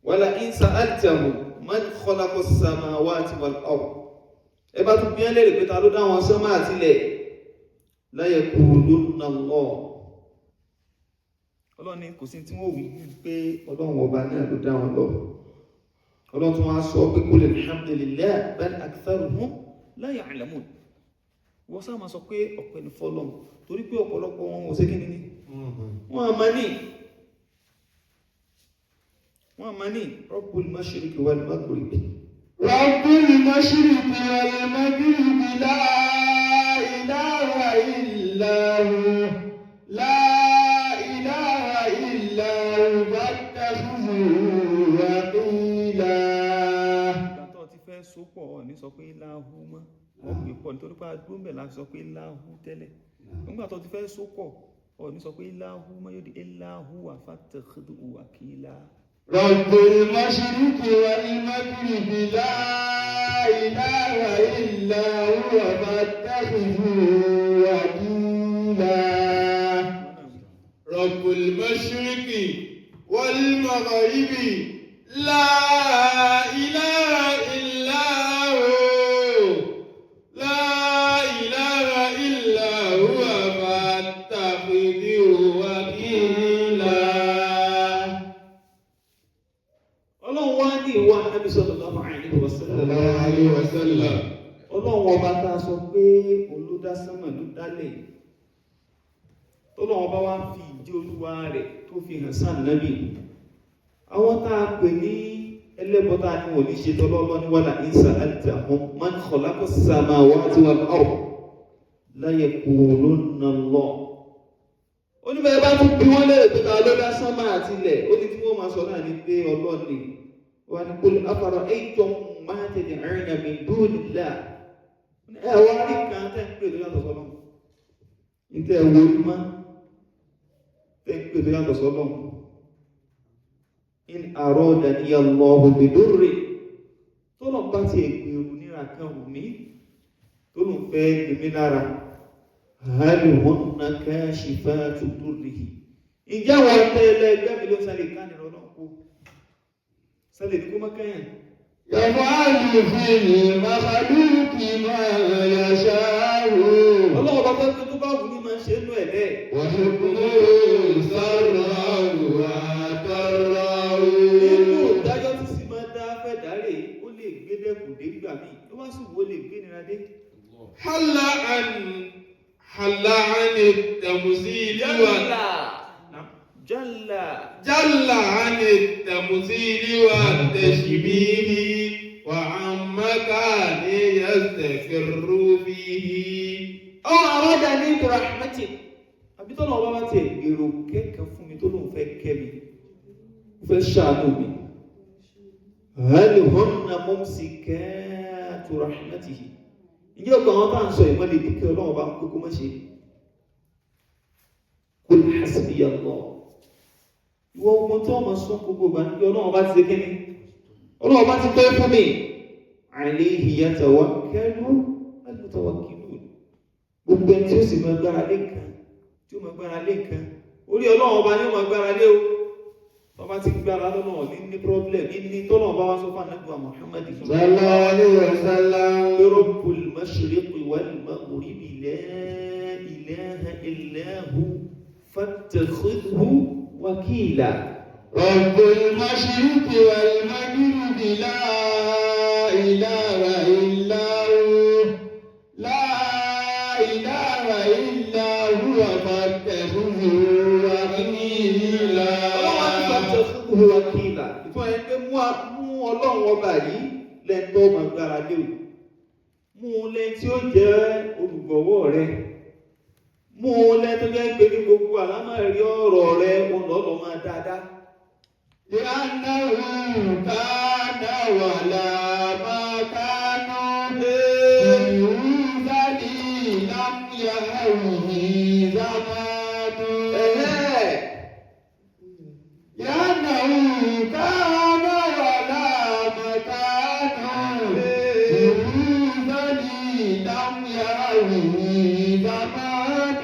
Wala in sa'altahum man khalaqa as-samawati wal ard. Ẹ bá tún bí ẹ́ lérè pé ta ló dá wọn sánmà àti ilẹ̀, la yaqulunna Allah. Ọlọ́run ní kò sí tí wọ́n wí pé Ọlọ́run ọba náà ló dá wọn lọ. Ọlọ́run tún wá sọ pé qul alhamdulillah bal aktharuhum la ya'lamun. Wọ́n sá máa sọ pé ọpẹ́ ni fọ́lọ́run torí pé ọ̀pọ̀lọpọ̀ wọn ò ṣe kí ni wọ́n àmà ní Rabbul mashriqi wal maghribi. Rabbul mashriqi wal maghribi la ilaha illa hu la ilaha illa hu fattakhidhu wakila. Ìgbàtọ̀ ti fẹ́ sópọ̀ ọ̀ ní sọ pé láhú mọ́ wọ́n pè pọ̀ nítorí pé agbóhùnbẹ̀ láti sọ pé láhú tẹ́lẹ̀. Nígbàtọ̀ ti fẹ́ sópọ̀ ọ̀ ní sọ pé láhú mọ́ yóò di láhú wà fattakhidhu wakila. Rabbul mashriqi wal maghribi la ilaha illa huwa fattakhidhu wakila. Rabbul mashriqi wal maghribi la ilaha illa hu la ilaha illa huwa fattakhidhu wakila. alayhi wa sallam. sallallahu alaihi wasallam. Ọlọ́run ọba tá a sọ pé olódá sánmà ló dálẹ̀ tọ́lọ́run ọba wá fi ìdí olúwa rẹ̀ tó fi hàn sáà nábì. Àwọn tá a pè ní ẹlẹ́bọ̀tá ni wọ́n ní ṣe tọ́lọ́lọ́ ní wala in sa'altahum man khalaqa as-samawati wal ard la yaqulunna Allah. Oníbẹ̀rẹ̀ bá tún bí wọ́n lè pé ta ló dá sánmà àti ilẹ̀, ó ní tí wọ́n máa sọ náà ní pé Ọlọ́run ni. Wa ní qul afara'aytum ma tad'una min dunillah. Ẹ wá rí kan tẹ́ ń pè tó yàtọ̀ sọ́lọ́run. Ìtẹ́ wo ní má tẹ́ ń pè tó yàtọ̀ sọ́lọ́run. In aradani Allahu bidurri. Tọ́lọ̀ bá ti ẹgbẹ̀rù níra kan wù mí, tó lù fẹ́ gbèmí lára. Hal hunna kashifatu durrihi. Ǹjẹ́ àwọn tẹ́lẹ̀ ẹgbẹ́ mi ló sálẹ̀ ká nìrọ̀ náà kú? Sálẹ̀ ní kó má káyàn. Yaf'alu fil makhluqi ma yasha'u. Ọlọ́run bá fẹ́ tó bá wù ní máa ṣe nú ẹ̀ bẹ́ẹ̀. Wa hukmuhu sarra'u wa darra'u. Nínú ìdájọ́ tí sì máa dá fẹ́ dárè, ó lè gbé dẹ́kun dé gbà mí, ó wá sì wo lè gbé nira dé. Halla an التمثيل جل عن التمثيل والتشبيه وعن مكان يستقر فيه. أو أرادني برحمته. àbí tọ́lọ̀ ọba bá ti èrò kẹ́kẹ́ fún mi tó lóun fẹ́ kẹ́ mi fẹ́ ṣàánú mi. هل هن ممسكات رحمته. Ìjẹ́ ọgbà wọn bá ń sọ ìmọ̀lẹ̀ ìdíkẹ́ Ọlọ́run bá ń kókó mọ́ ṣe. Qul hasbiya Allah. Ìwọ ogun tó ọmọ sún gbogbo ìgbà nígbà Ọlọ́run bá ti ṣe kíni? Ọlọ́run bá ti pẹ́ fún mi. Alayhi yatawakkalu al-mutawakkilun. Gbogbo ẹni tí ó sì máa gbára lé nǹkan, tí ó máa gbára lé nǹkan, orí Ọlọ́run ọba ni ó máa gbára lé o. Ọba ti gbára lọ́nà ní problem ní tọ́lọ̀ bá wá sọ fún ànábì Muhammad sallallahu alaihi wasallam. Rabbul mashriqi wal maghribi la ilaha illa hu fattakhidhu wakila. Rabbul mashriqi wal maghribi la ilaha illa hu la ilaha illa huwa fattakhidhu wakila. Wakila. Ìfún ẹni pé mú Ọlọ́run ọba yìí lẹ́tọ́ máa gbára lé o. Mú lẹ́ni tí ó jẹ́ olùgbọ̀wọ́ rẹ. Mú lẹ́ni tó jẹ́ pé ní gbogbo àlámọ̀rí ọ̀rọ̀ rẹ ọlọ́lọ́ máa dáadáa. Li'annahu kana wala ma kana yuzali lam yahwi zamanu. لأنه كان ولا مكان يوزني لم يهوي زمان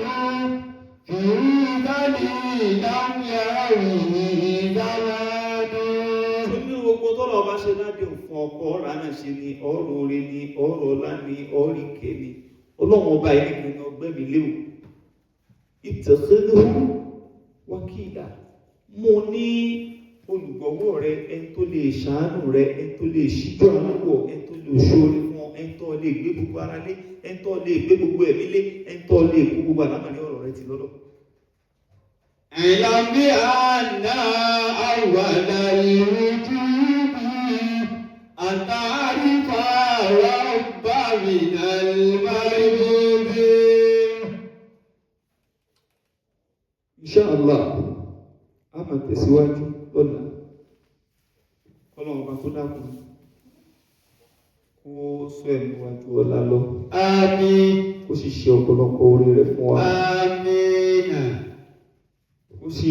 يوزني لم يهوي زمان. Sóní gbogbo tọ́lọ̀ ọba ṣe láti fún ọkọ̀ ọ̀rá náà ṣe ni ọ̀rọ̀ orí ni ọ̀rọ̀ ọ̀la ni ọ̀rọ̀ ìké ni. Ọlọ́run ọba yìí nìkan ọgbẹ́ mi léwu. Ittakhidhu wakila. Mo ní olùgbọ̀wọ́ rẹ, ẹni tó lè ṣàánú rẹ, ẹni tó lè ṣíjú àlọ́wọ̀, ẹni tó lè ṣoore fún ọ, ẹni tó lè gbé gbogbo ara lé, ẹni tó lè gbé gbogbo ẹ̀mí lé, ẹni tó lè kó gbogbo àlámọ̀rí ọ̀rọ̀ rẹ ti lọ́dọ̀. اعلم بأن أول الوجوب أن تعرف رب من المربوب. إن شاء الله a máa tẹ̀síwájú lọ́la. Ọlọ́run ọba tó dákun kó sọ ẹ̀mí wájú ọ̀la lọ. Àmín. Kó sì ṣe ọ̀pọ̀lọpọ̀ orí rẹ̀ fún wa. Àmín. Kó sì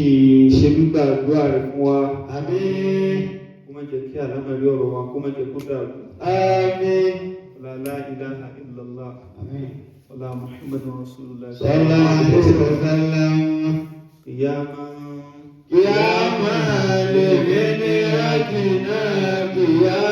ṣe gbígbàdúrà rẹ̀ fún wa. Àmín. Kó má jẹ́ kí àlámọ̀rí ọ̀rọ̀ wa kó má jẹ́ kó dàrú. Àmín. La ilaha illallah. Àmín. Wala Muhammadun Rasulullah. Sallallahu alaihi wasallam. Qiyaman. يا مالك أجنبي يا